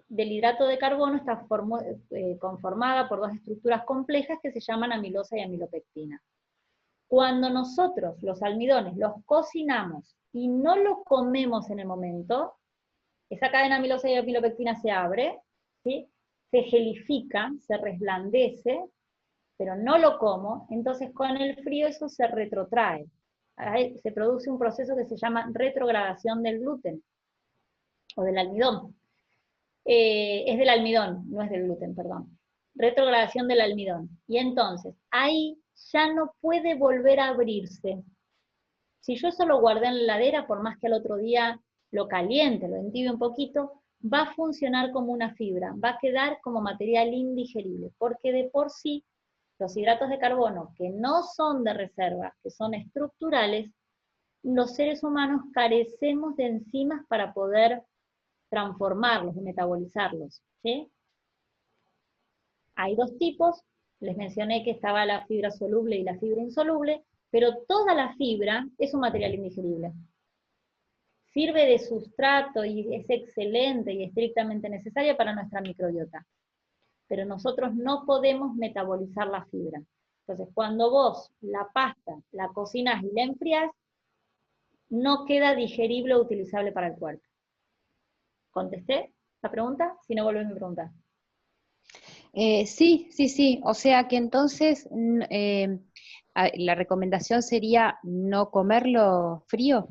del hidrato de carbono está conformada por dos estructuras complejas que se llaman amilosa y amilopectina. Cuando nosotros los almidones los cocinamos y no los comemos en el momento, esa cadena amilosa y amilopectina se abre, ¿sí? Se gelifica, se resblandece, pero no lo como, entonces con el frío eso se retrotrae. Se produce un proceso que se llama retrogradación del gluten, o del almidón. Es del almidón, no es del gluten, perdón. Retrogradación del almidón. Y entonces, ahí ya no puede volver a abrirse. Si yo eso lo guardé en la heladera, por más que al otro día lo caliente, lo entibie un poquito, va a funcionar como una fibra, va a quedar como material indigerible, porque de por sí los hidratos de carbono que no son de reserva, que son estructurales, los seres humanos carecemos de enzimas para poder transformarlos y metabolizarlos, ¿sí? Hay dos tipos, les mencioné que estaba la fibra soluble y la fibra insoluble, pero toda la fibra es un material indigerible. Sirve de sustrato y es excelente y estrictamente necesaria para nuestra microbiota. Pero nosotros no podemos metabolizar la fibra. Entonces, cuando vos la pasta la cocinás y la enfriás, no queda digerible o utilizable para el cuerpo. ¿Contesté la pregunta? Si no, volvés a preguntar. Sí. O sea que entonces la recomendación sería no comerlo frío.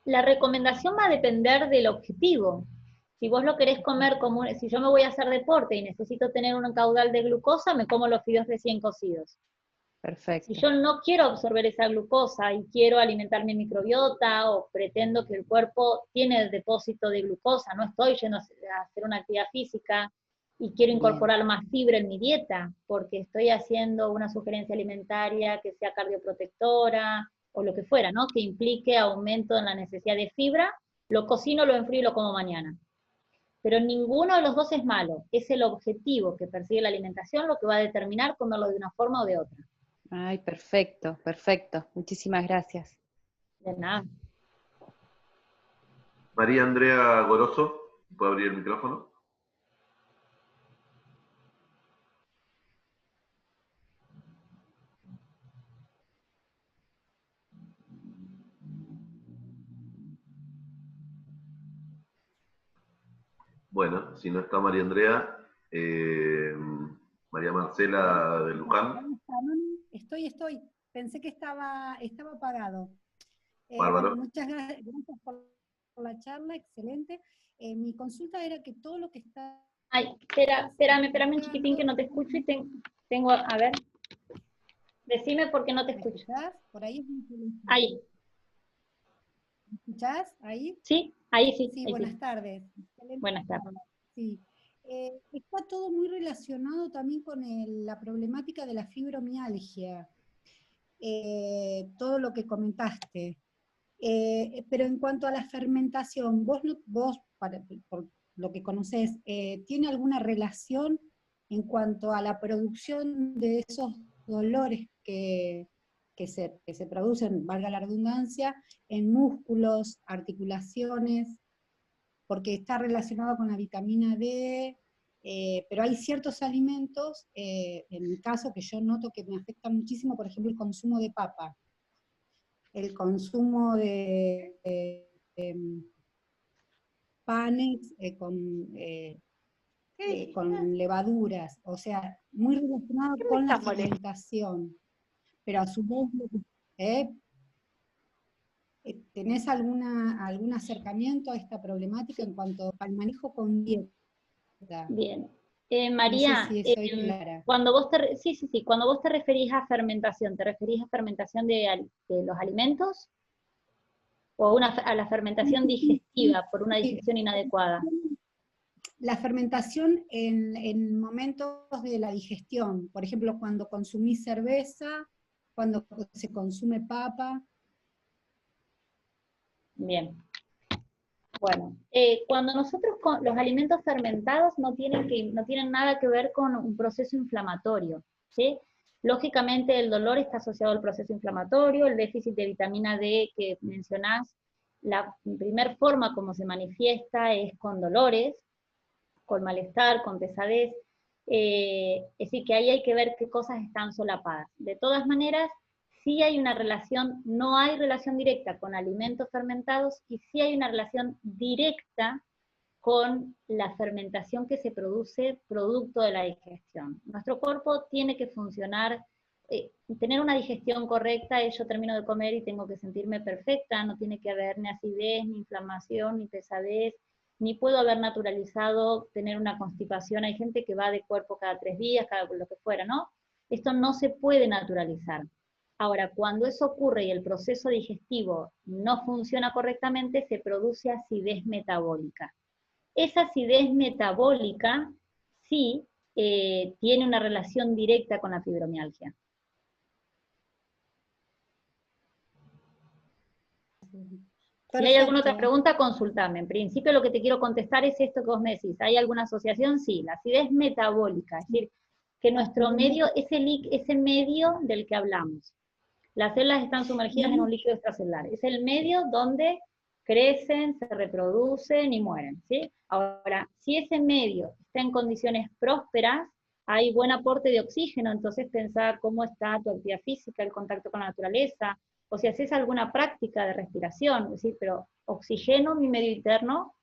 La recomendación va a depender del objetivo. Si vos lo querés comer como, si yo me voy a hacer deporte y necesito tener un caudal de glucosa, me como los fideos recién cocidos. Perfecto. Si yo no quiero absorber esa glucosa y quiero alimentar mi microbiota o pretendo que el cuerpo tiene el depósito de glucosa, no estoy yendo a hacer una actividad física y quiero incorporar más fibra en mi dieta porque estoy haciendo una sugerencia alimentaria que sea cardioprotectora o lo que fuera, ¿no? Que implique aumento en la necesidad de fibra, lo cocino, lo enfrío y lo como mañana. Pero ninguno de los dos es malo, es el objetivo que persigue la alimentación lo que va a determinar comerlo de una forma o de otra. Ay, perfecto. Muchísimas gracias. De nada. María Andrea Goroso, ¿puede abrir el micrófono? Bueno, si no está María Andrea, María Marcela de Luján. Estoy. Pensé que estaba apagado. Bárbaro. Bueno, muchas gracias por la charla, excelente. Mi consulta era que todo lo que está... Ay, espérame un chiquitín que no te escucho y tengo, a ver. Decime por qué no te escucho. ¿Escuchás? Por ahí es mi teléfono. Ahí. ¿Me escuchás? ¿Ahí? Sí, ahí sí. Sí, ahí buenas sí. tardes. Excelente. Buenas tardes. Sí. Está todo muy relacionado también con la problemática de la fibromialgia. Todo lo que comentaste. Pero en cuanto a la fermentación, vos por lo que conocés, ¿tiene alguna relación en cuanto a la producción de esos dolores que se producen, valga la redundancia, en músculos, articulaciones? Porque está relacionado con la vitamina D, Pero hay ciertos alimentos, en mi caso, que yo noto que me afectan muchísimo, por ejemplo, el consumo de papa, el consumo de panes con levaduras, o sea, muy relacionado con la fermentación, pero a su vez, ¿eh? ¿Tenés algún acercamiento a esta problemática en cuanto al manejo con dieta? Bien. No sé María, si soy clara. cuando vos sí, cuando vos te referís a fermentación, ¿te referís a fermentación de los alimentos? ¿O a la fermentación digestiva por una digestión inadecuada? La fermentación en momentos de la digestión, por ejemplo, cuando consumís cerveza, cuando se consume papa. Bien. Bueno, cuando nosotros los alimentos fermentados no tienen nada que ver con un proceso inflamatorio, ¿sí? Lógicamente el dolor está asociado al proceso inflamatorio, el déficit de vitamina D que mencionás, la primera forma como se manifiesta es con dolores, con malestar, con pesadez, es decir, que ahí hay que ver qué cosas están solapadas. De todas maneras, sí hay una relación, no hay relación directa con alimentos fermentados y sí hay una relación directa con la fermentación que se produce producto de la digestión. Nuestro cuerpo tiene que funcionar, tener una digestión correcta, yo termino de comer y tengo que sentirme perfecta, no tiene que haber ni acidez, ni inflamación, ni pesadez, ni puedo haber naturalizado tener una constipación. Hay gente que va de cuerpo cada 3 días, cada lo que fuera, ¿no? Esto no se puede naturalizar. Ahora, cuando eso ocurre y el proceso digestivo no funciona correctamente, se produce acidez metabólica. Esa acidez metabólica sí tiene una relación directa con la fibromialgia. Si hay alguna otra pregunta, consultame. En principio lo que te quiero contestar es esto que vos me decís. ¿Hay alguna asociación? Sí, la acidez metabólica, es decir, que nuestro medio, ese medio del que hablamos. Las células están sumergidas en un líquido extracelular. Es el medio donde crecen, se reproducen y mueren, ¿sí? Ahora, si ese medio está en condiciones prósperas, hay buen aporte de oxígeno, entonces pensar cómo está tu actividad física, el contacto con la naturaleza, o si haces alguna práctica de respiración, es decir, pero oxigeno mi medio interno,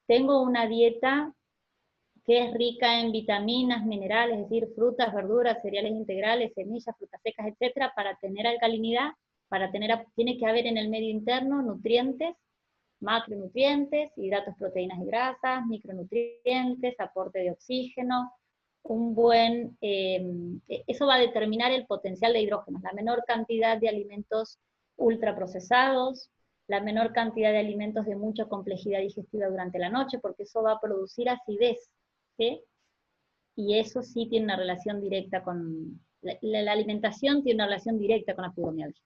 tengo una dieta que es rica en vitaminas, minerales, es decir, frutas, verduras, cereales integrales, semillas, frutas secas, etcétera, para tener alcalinidad, tiene que haber en el medio interno nutrientes, macronutrientes, hidratos, proteínas y grasas, micronutrientes, aporte de oxígeno, eso va a determinar el potencial de hidrógeno, la menor cantidad de alimentos ultraprocesados, la menor cantidad de alimentos de mucha complejidad digestiva durante la noche, porque eso va a producir acidez, ¿sí? Y eso sí tiene una relación directa con, la alimentación tiene una relación directa con la fibromialgia.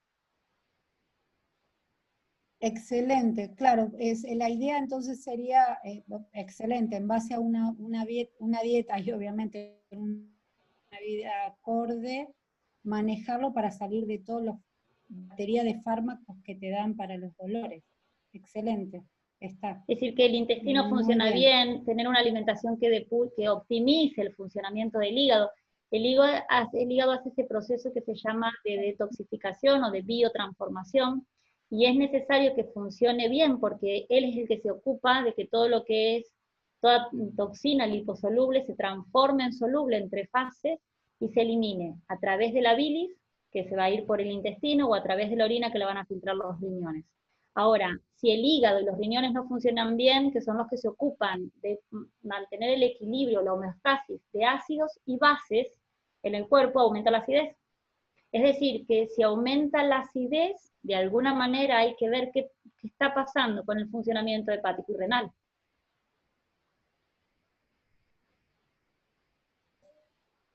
Excelente, claro, la idea entonces sería, excelente, en base a una dieta y obviamente una vida acorde, manejarlo para salir de toda la batería de fármacos que te dan para los dolores. Excelente, está. Es decir, que el intestino funciona bien, tener una alimentación que optimice el funcionamiento del hígado. El hígado hace ese proceso que se llama de detoxificación o de biotransformación, y es necesario que funcione bien porque él es el que se ocupa de que todo lo que es toda toxina liposoluble se transforme en soluble entre fases y se elimine a través de la bilis, que se va a ir por el intestino, o a través de la orina que la van a filtrar los riñones. Ahora, si el hígado y los riñones no funcionan bien, que son los que se ocupan de mantener el equilibrio, la homeostasis de ácidos y bases en el cuerpo, aumenta la acidez. Es decir, que si aumenta la acidez, de alguna manera hay que ver qué está pasando con el funcionamiento hepático y renal.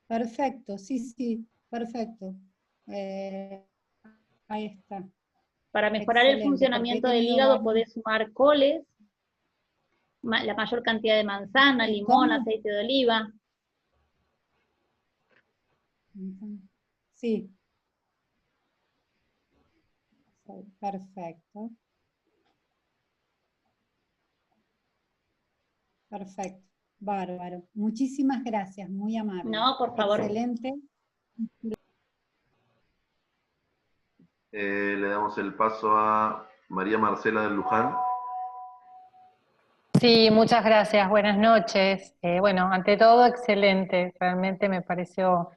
Perfecto, sí, perfecto. Ahí está. Para mejorar el funcionamiento del hígado podés sumar coles, la mayor cantidad de manzana, limón, aceite de oliva. Sí. Perfecto. Perfecto. Bárbaro. Muchísimas gracias, muy amable. No, por favor. Excelente. Le damos el paso a María Marcela del Luján. Sí, muchas gracias, buenas noches. Bueno, ante todo, excelente, realmente me pareció,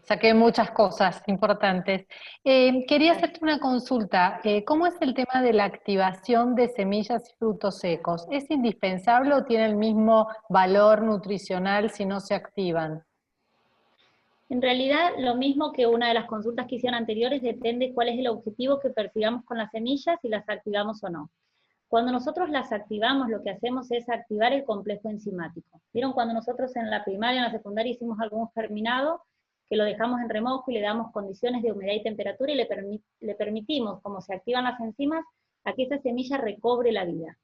saqué muchas cosas importantes. Quería hacerte una consulta, ¿cómo es el tema de la activación de semillas y frutos secos? ¿Es indispensable o tiene el mismo valor nutricional si no se activan? En realidad, lo mismo que una de las consultas que hicieron anteriores, depende cuál es el objetivo que persigamos con las semillas, si las activamos o no. Cuando nosotros las activamos, lo que hacemos es activar el complejo enzimático. ¿Vieron cuando nosotros en la primaria, en la secundaria hicimos algún germinado, que lo dejamos en remojo y le damos condiciones de humedad y temperatura y le permitimos, como se activan las enzimas, a que esa semilla recobre la vida?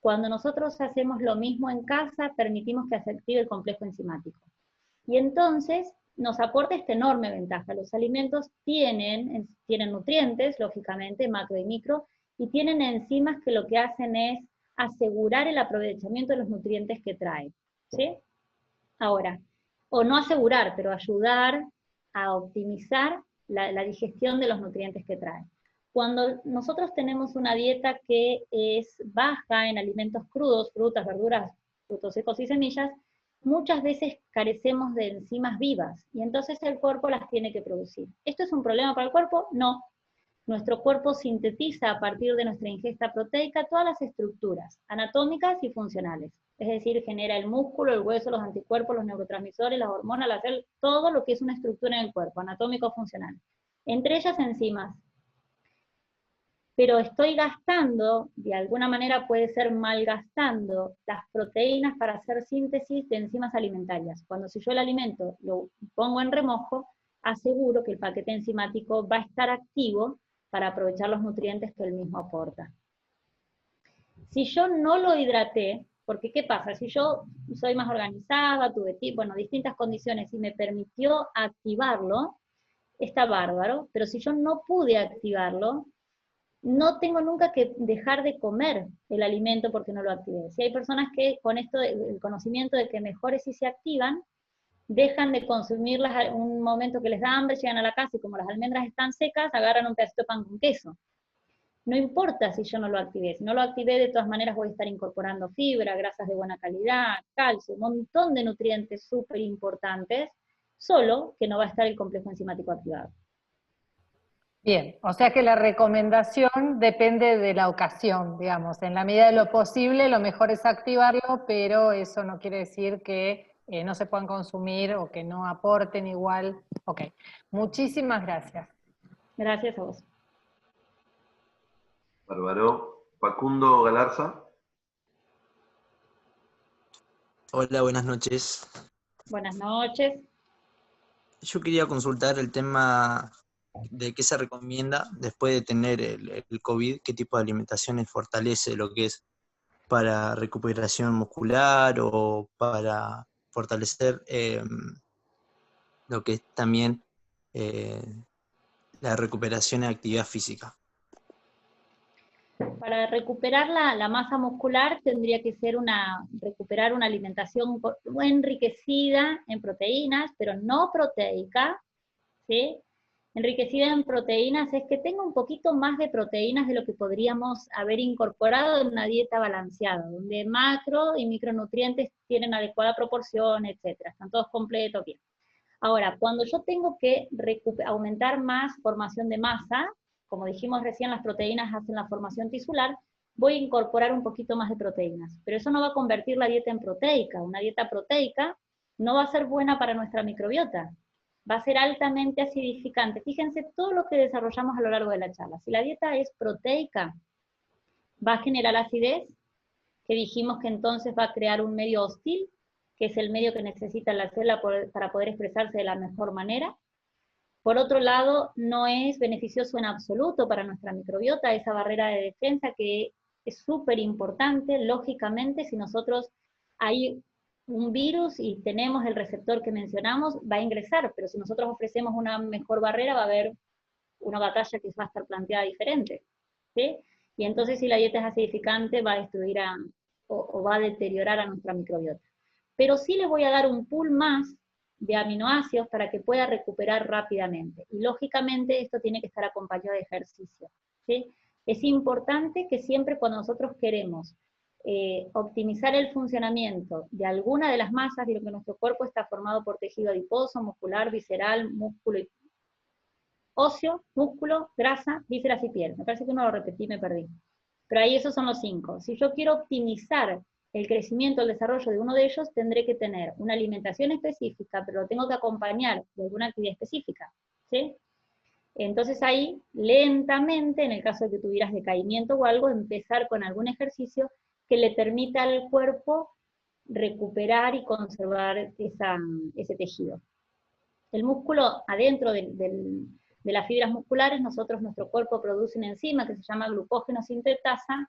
Cuando nosotros hacemos lo mismo en casa, permitimos que se active el complejo enzimático. Y entonces nos aporta esta enorme ventaja. Los alimentos tienen nutrientes, lógicamente, macro y micro, y tienen enzimas que lo que hacen es asegurar el aprovechamiento de los nutrientes que traen, ¿sí? Ahora, o no asegurar, pero ayudar a optimizar la digestión de los nutrientes que traen. Cuando nosotros tenemos una dieta que es baja en alimentos crudos, frutas, verduras, frutos secos y semillas, muchas veces carecemos de enzimas vivas, y entonces el cuerpo las tiene que producir. ¿Esto es un problema para el cuerpo? No. Nuestro cuerpo sintetiza a partir de nuestra ingesta proteica todas las estructuras, anatómicas y funcionales. Es decir, genera el músculo, el hueso, los anticuerpos, los neurotransmisores, las hormonas, la célula, todo lo que es una estructura en el cuerpo, anatómico o funcional. Entre ellas enzimas. Pero estoy gastando, de alguna manera puede ser malgastando, las proteínas para hacer síntesis de enzimas alimentarias. Cuando si yo el alimento lo pongo en remojo, aseguro que el paquete enzimático va a estar activo para aprovechar los nutrientes que él mismo aporta. Si yo no lo hidraté, porque ¿qué pasa? Si yo soy más organizada, tuve distintas condiciones y me permitió activarlo, está bárbaro, pero si yo no pude activarlo, no tengo nunca que dejar de comer el alimento porque no lo activé. Si hay personas que con esto, el conocimiento de que mejor es si se activan, dejan de consumirlas un momento que les da hambre, llegan a la casa y como las almendras están secas, agarran un pedacito de pan con queso. No importa si yo no lo activé, si no lo activé de todas maneras voy a estar incorporando fibra, grasas de buena calidad, calcio, un montón de nutrientes súper importantes, solo que no va a estar el complejo enzimático activado. Bien, o sea que la recomendación depende de la ocasión, digamos. En la medida de lo posible, lo mejor es activarlo, pero eso no quiere decir que no se puedan consumir o que no aporten igual. Ok, muchísimas gracias. Gracias a vos. Bárbaro. Facundo Galarza. Hola, buenas noches. Buenas noches. Yo quería consultar el tema de qué se recomienda después de tener el COVID, qué tipo de alimentaciones fortalece lo que es para recuperación muscular o para fortalecer lo que es también la recuperación en actividad física. Para recuperar la masa muscular tendría que ser recuperar una alimentación enriquecida en proteínas, pero no proteica, ¿sí? Enriquecida en proteínas es que tenga un poquito más de proteínas de lo que podríamos haber incorporado en una dieta balanceada, donde macro y micronutrientes tienen adecuada proporción, etcétera, están todos completos, bien. Ahora, cuando yo tengo que aumentar más formación de masa, como dijimos recién, las proteínas hacen la formación tisular, voy a incorporar un poquito más de proteínas, pero eso no va a convertir la dieta en proteica. Una dieta proteica no va a ser buena para nuestra microbiota, va a ser altamente acidificante. Fíjense todo lo que desarrollamos a lo largo de la charla. Si la dieta es proteica, va a generar acidez, que dijimos que entonces va a crear un medio hostil, que es el medio que necesita la célula para poder expresarse de la mejor manera. Por otro lado, no es beneficioso en absoluto para nuestra microbiota, esa barrera de defensa que es súper importante. Lógicamente, si nosotros hay un virus y tenemos el receptor que mencionamos, va a ingresar, pero si nosotros ofrecemos una mejor barrera, va a haber una batalla que va a estar planteada diferente, ¿sí? Y entonces si la dieta es acidificante, va a destruir o va a deteriorar a nuestra microbiota. pero sí le voy a dar un pool más de aminoácidos para que pueda recuperar rápidamente. Y lógicamente esto tiene que estar acompañado de ejercicio, ¿sí? Es importante que siempre cuando nosotros queremos optimizar el funcionamiento de alguna de las masas, de lo que nuestro cuerpo está formado por tejido adiposo, muscular, visceral, músculo y óseo, músculo, grasa, vísceras y piel. Me parece que uno lo repetí, me perdí. Pero ahí esos son los 5. Si yo quiero optimizar el crecimiento, el desarrollo de uno de ellos, tendré que tener una alimentación específica, pero lo tengo que acompañar de alguna actividad específica, ¿sí? Entonces ahí, lentamente, en el caso de que tuvieras decaimiento o algo, empezar con algún ejercicio que le permita al cuerpo recuperar y conservar ese tejido. El músculo, adentro de las fibras musculares, nuestro cuerpo produce una enzima que se llama glucógeno sintetasa,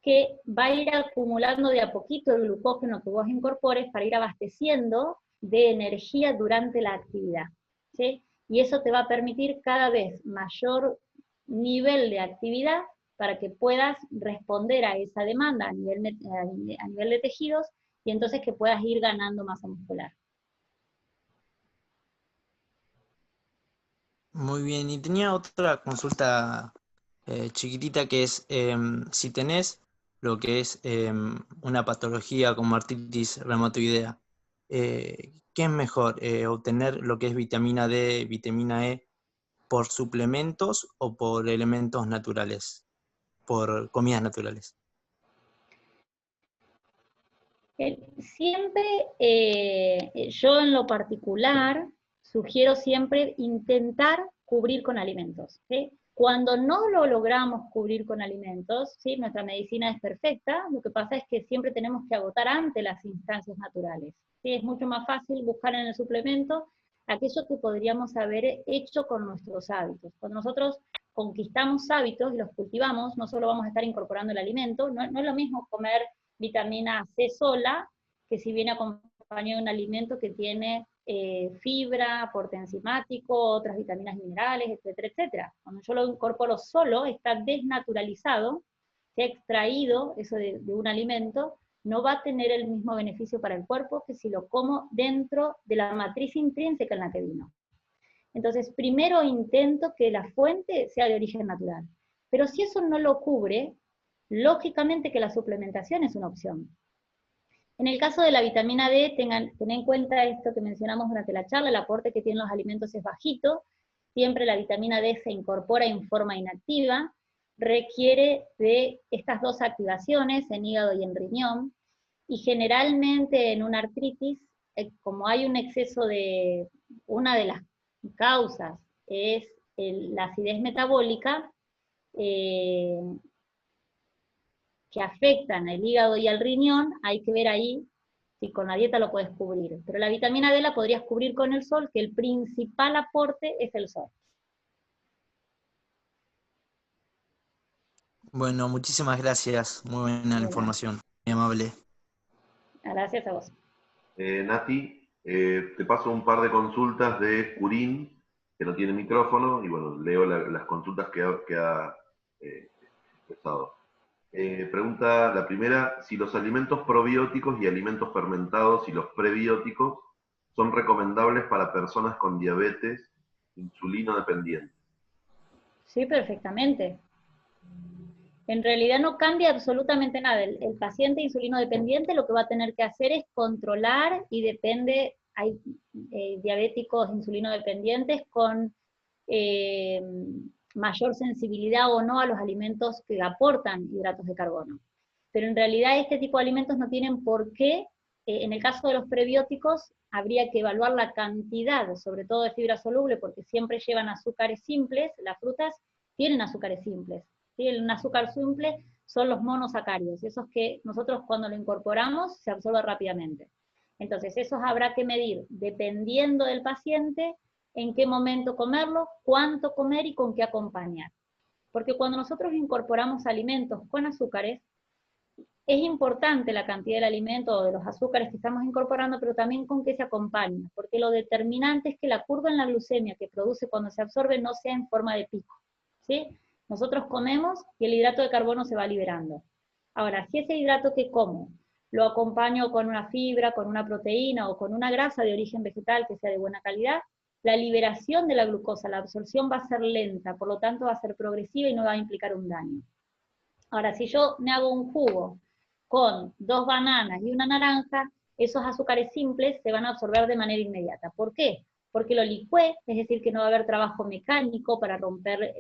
que va a ir acumulando de a poquito el glucógeno que vos incorpores para ir abasteciendo de energía durante la actividad, ¿sí? Y eso te va a permitir cada vez mayor nivel de actividad para que puedas responder a esa demanda a nivel de tejidos, y entonces que puedas ir ganando masa muscular. Muy bien, y tenía otra consulta chiquitita que es, si tenés lo que es una patología como artritis reumatoidea, ¿qué es mejor? ¿Obtener lo que es vitamina D, vitamina E por suplementos o por elementos naturales, por comidas naturales? Siempre, yo en lo particular, sugiero siempre intentar cubrir con alimentos, ¿sí? Cuando no lo logramos cubrir con alimentos, ¿sí? Nuestra medicina es perfecta, lo que pasa es que siempre tenemos que agotar ante las instancias naturales, ¿sí? Es mucho más fácil buscar en el suplemento aquello que podríamos haber hecho con nuestros hábitos. Cuando nosotros conquistamos hábitos y los cultivamos, no solo vamos a estar incorporando el alimento, no es lo mismo comer vitamina C sola, que si viene acompañado de un alimento que tiene fibra, aporte enzimático, otras vitaminas y minerales, etcétera, etcétera. Cuando yo lo incorporo solo, está desnaturalizado, se ha extraído eso de un alimento, no va a tener el mismo beneficio para el cuerpo que si lo como dentro de la matriz intrínseca en la que vino. Entonces, primero intento que la fuente sea de origen natural. Pero si eso no lo cubre, lógicamente que la suplementación es una opción. En el caso de la vitamina D, ten en cuenta esto que mencionamos durante la charla, el aporte que tienen los alimentos es bajito, siempre la vitamina D se incorpora en forma inactiva, requiere de estas dos activaciones, en hígado y en riñón, y generalmente en una artritis, como hay un exceso de, una de las causas es la acidez metabólica, que afectan al hígado y al riñón, hay que ver ahí si con la dieta lo puedes cubrir. Pero la vitamina D la podrías cubrir con el sol, que el principal aporte es el sol. Bueno, muchísimas gracias. Muy buena la información. Muy amable. Gracias a vos. Nati, te paso un par de consultas de Curín, que no tiene micrófono, y bueno, leo las consultas que ha expresado. Pregunta la primera, si los alimentos probióticos y alimentos fermentados y los prebióticos son recomendables para personas con diabetes insulino dependiente. Sí, perfectamente. En realidad no cambia absolutamente nada. El paciente insulino dependiente lo que va a tener que hacer es controlar, y depende, hay diabéticos insulino dependientes con mayor sensibilidad o no a los alimentos que aportan hidratos de carbono. Pero en realidad este tipo de alimentos no tienen por qué, en el caso de los prebióticos, habría que evaluar la cantidad, sobre todo de fibra soluble, porque siempre llevan azúcares simples, las frutas tienen azúcares simples. ¿Sí? Un azúcar simple son los monosacáridos, esos que nosotros cuando lo incorporamos se absorbe rápidamente. Entonces esos habrá que medir, dependiendo del paciente, en qué momento comerlo, cuánto comer y con qué acompañar. Porque cuando nosotros incorporamos alimentos con azúcares, es importante la cantidad del alimento o de los azúcares que estamos incorporando, pero también con qué se acompaña, porque lo determinante es que la curva en la glucemia que produce cuando se absorbe no sea en forma de pico, ¿sí? Nosotros comemos y el hidrato de carbono se va liberando. Ahora, si ese hidrato que como lo acompaño con una fibra, con una proteína o con una grasa de origen vegetal que sea de buena calidad, la liberación de la glucosa, la absorción va a ser lenta, por lo tanto va a ser progresiva y no va a implicar un daño. Ahora, si yo me hago un jugo con 2 bananas y una naranja, esos azúcares simples se van a absorber de manera inmediata. ¿Por qué? Porque lo licué, es decir, que no va a haber trabajo mecánico para romper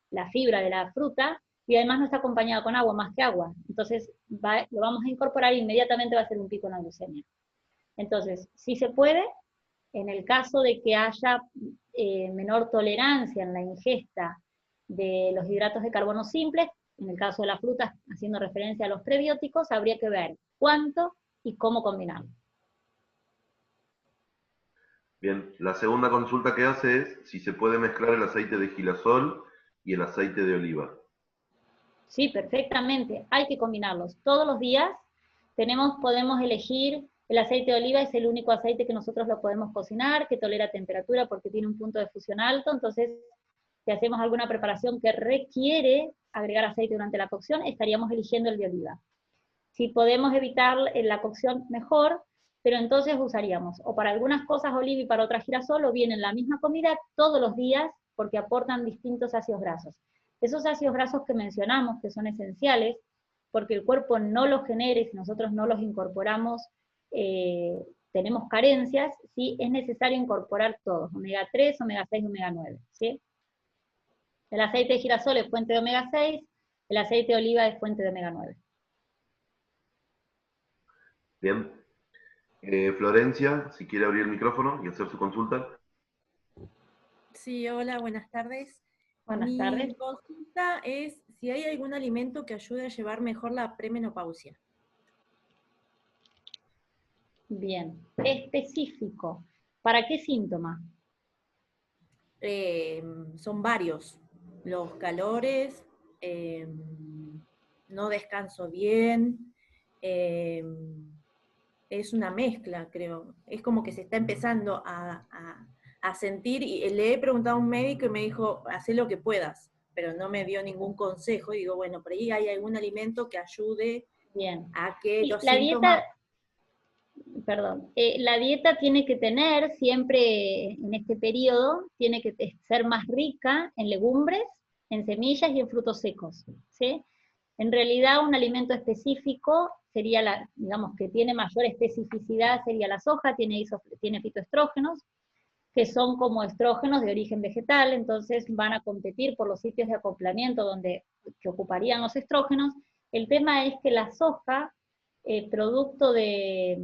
la fibra de la fruta, y además no está acompañado con agua, más que agua. Entonces, lo vamos a incorporar e inmediatamente va a ser un pico en la glucemia. Entonces, si se puede, en el caso de que haya menor tolerancia en la ingesta de los hidratos de carbono simples, en el caso de las frutas, haciendo referencia a los prebióticos, habría que ver cuánto y cómo combinarlo. Bien, la segunda consulta que hace es si se puede mezclar el aceite de girasol y el aceite de oliva. Sí, perfectamente, hay que combinarlos. Todos los días podemos elegir, el aceite de oliva es el único aceite que nosotros lo podemos cocinar, que tolera temperatura porque tiene un punto de fusión alto, entonces si hacemos alguna preparación que requiere agregar aceite durante la cocción, estaríamos eligiendo el de oliva. Si podemos evitar la cocción, mejor, pero entonces usaríamos, o para algunas cosas oliva y para otras girasol, o bien en la misma comida todos los días, porque aportan distintos ácidos grasos. Esos ácidos grasos que mencionamos, que son esenciales, porque el cuerpo no los genera y si nosotros no los incorporamos, tenemos carencias, ¿sí? Es necesario incorporar todos, omega 3, omega 6, omega 9, ¿sí? El aceite de girasol es fuente de omega 6, el aceite de oliva es fuente de omega 9. Bien. Florencia, si quiere abrir el micrófono y hacer su consulta. Sí, hola, buenas tardes. Buenas tardes. Mi consulta es si hay algún alimento que ayude a llevar mejor la premenopausia. Bien, específico. ¿Para qué síntoma? Son varios. Los calores, no descanso bien, es una mezcla, creo. Es como que se está empezando a sentir, y le he preguntado a un médico y me dijo, haz lo que puedas, pero no me dio ningún consejo, y digo, bueno, por ahí hay algún alimento que ayude a que los síntomas... La dieta tiene que tener siempre, en este periodo, tiene que ser más rica en legumbres, en semillas y en frutos secos, ¿sí? En realidad un alimento específico sería, digamos, que tiene mayor especificidad, sería la soja, tiene fitoestrógenos, que son como estrógenos de origen vegetal, entonces van a competir por los sitios de acoplamiento que ocuparían los estrógenos. El tema es que la soja, producto de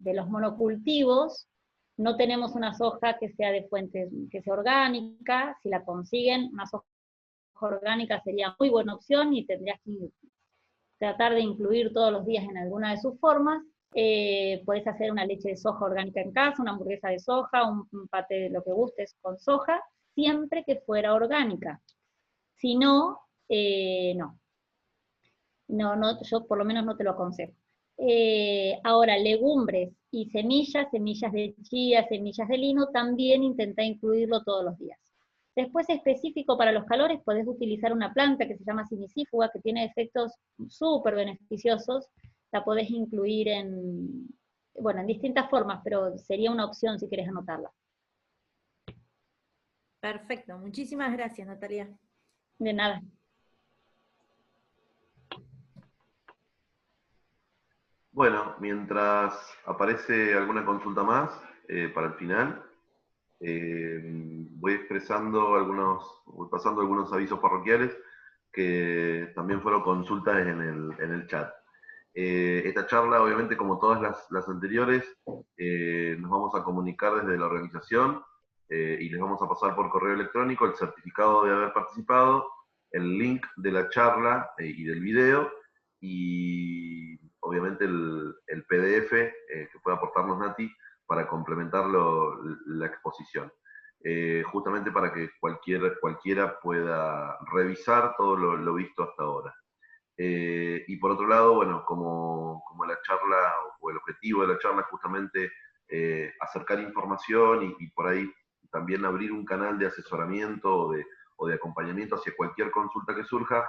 los monocultivos, no tenemos una soja que sea de fuentes, que sea orgánica. Si la consiguen, una soja orgánica sería muy buena opción y tendrías que tratar de incluir todos los días en alguna de sus formas. Podés hacer una leche de soja orgánica en casa, una hamburguesa de soja, un paté de lo que gustes con soja, siempre que fuera orgánica. Si no, no. No, yo por lo menos no te lo aconsejo. Ahora, legumbres y semillas de chía, semillas de lino, también intenta incluirlo todos los días. Después, específico para los calores, podés utilizar una planta que se llama sinicífuga, que tiene efectos súper beneficiosos. La podés incluir en distintas formas, pero sería una opción si querés anotarla. Perfecto, muchísimas gracias, Natalia. De nada. Bueno, mientras aparece alguna consulta más para el final, voy pasando algunos avisos parroquiales que también fueron consultas en el chat. Esta charla, obviamente, como todas las anteriores, nos vamos a comunicar desde la organización y les vamos a pasar por correo electrónico el certificado de haber participado, el link de la charla y del video, y obviamente el PDF que pueda aportarnos Nati para complementar la exposición. Justamente para que cualquiera pueda revisar todo lo visto hasta ahora. Y por otro lado, bueno, como la charla, o el objetivo de la charla es justamente acercar información y por ahí también abrir un canal de asesoramiento o de acompañamiento hacia cualquier consulta que surja,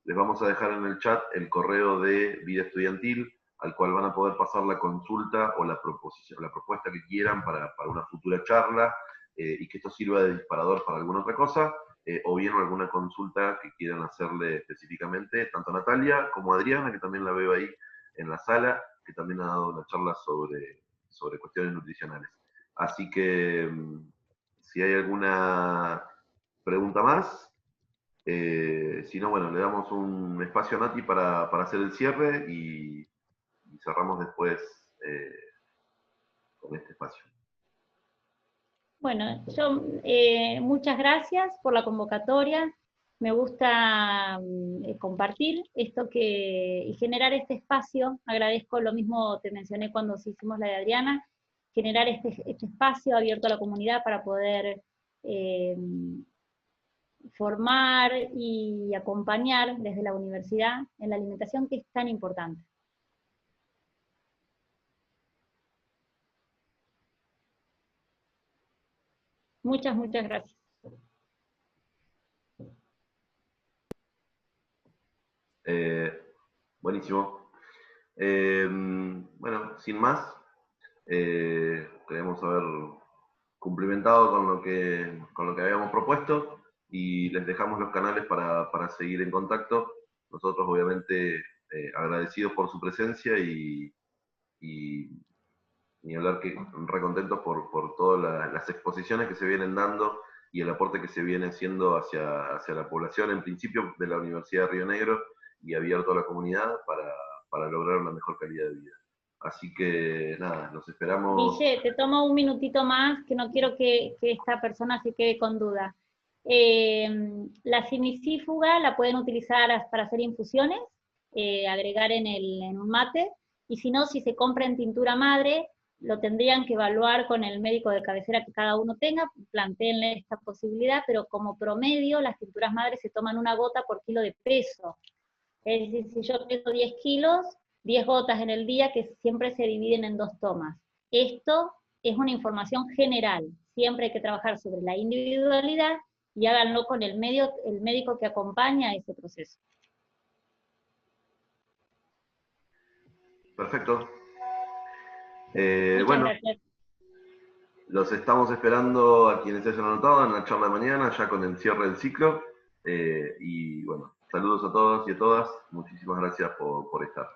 les vamos a dejar en el chat el correo de Vida Estudiantil, al cual van a poder pasar la consulta o la proposición, la propuesta que quieran para una futura charla, y que esto sirva de disparador para alguna otra cosa, o bien alguna consulta que quieran hacerle específicamente, tanto a Natalia como a Adriana, que también la veo ahí en la sala, que también ha dado una charla sobre cuestiones nutricionales. Así que, si hay alguna pregunta más, si no, bueno, le damos un espacio a Nati para hacer el cierre y cerramos después con este espacio. Bueno, yo muchas gracias por la convocatoria. Me gusta compartir esto y generar este espacio. Agradezco, lo mismo te mencioné cuando hicimos la de Adriana, generar este espacio abierto a la comunidad para poder formar y acompañar desde la universidad en la alimentación, que es tan importante. Muchas, muchas gracias. Buenísimo. Bueno, sin más, queremos haber cumplimentado con lo que habíamos propuesto, y les dejamos los canales para seguir en contacto. Nosotros, obviamente, agradecidos por su presencia y ni hablar, que recontentos por todas las exposiciones que se vienen dando y el aporte que se viene haciendo hacia la población, en principio de la Universidad de Río Negro, y abierto a la comunidad para lograr una mejor calidad de vida. Así que nada, los esperamos. Guille, te tomo un minutito más, que no quiero que esta persona se quede con duda. La simisífuga la pueden utilizar para hacer infusiones, agregar en un mate, y si no, si se compra en tintura madre, lo tendrían que evaluar con el médico de cabecera que cada uno tenga, plantéenle esta posibilidad, pero como promedio las tinturas madres se toman 1 gota por kilo de peso. Es decir, si yo peso 10 kilos, 10 gotas en el día, que siempre se dividen en 2 tomas. Esto es una información general, siempre hay que trabajar sobre la individualidad, y háganlo con el médico que acompaña ese proceso. Perfecto. Muchas bueno, gracias. Los estamos esperando a quienes se hayan anotado en la charla de mañana, ya con el cierre del ciclo. Y bueno, saludos a todos y a todas. Muchísimas gracias por estar.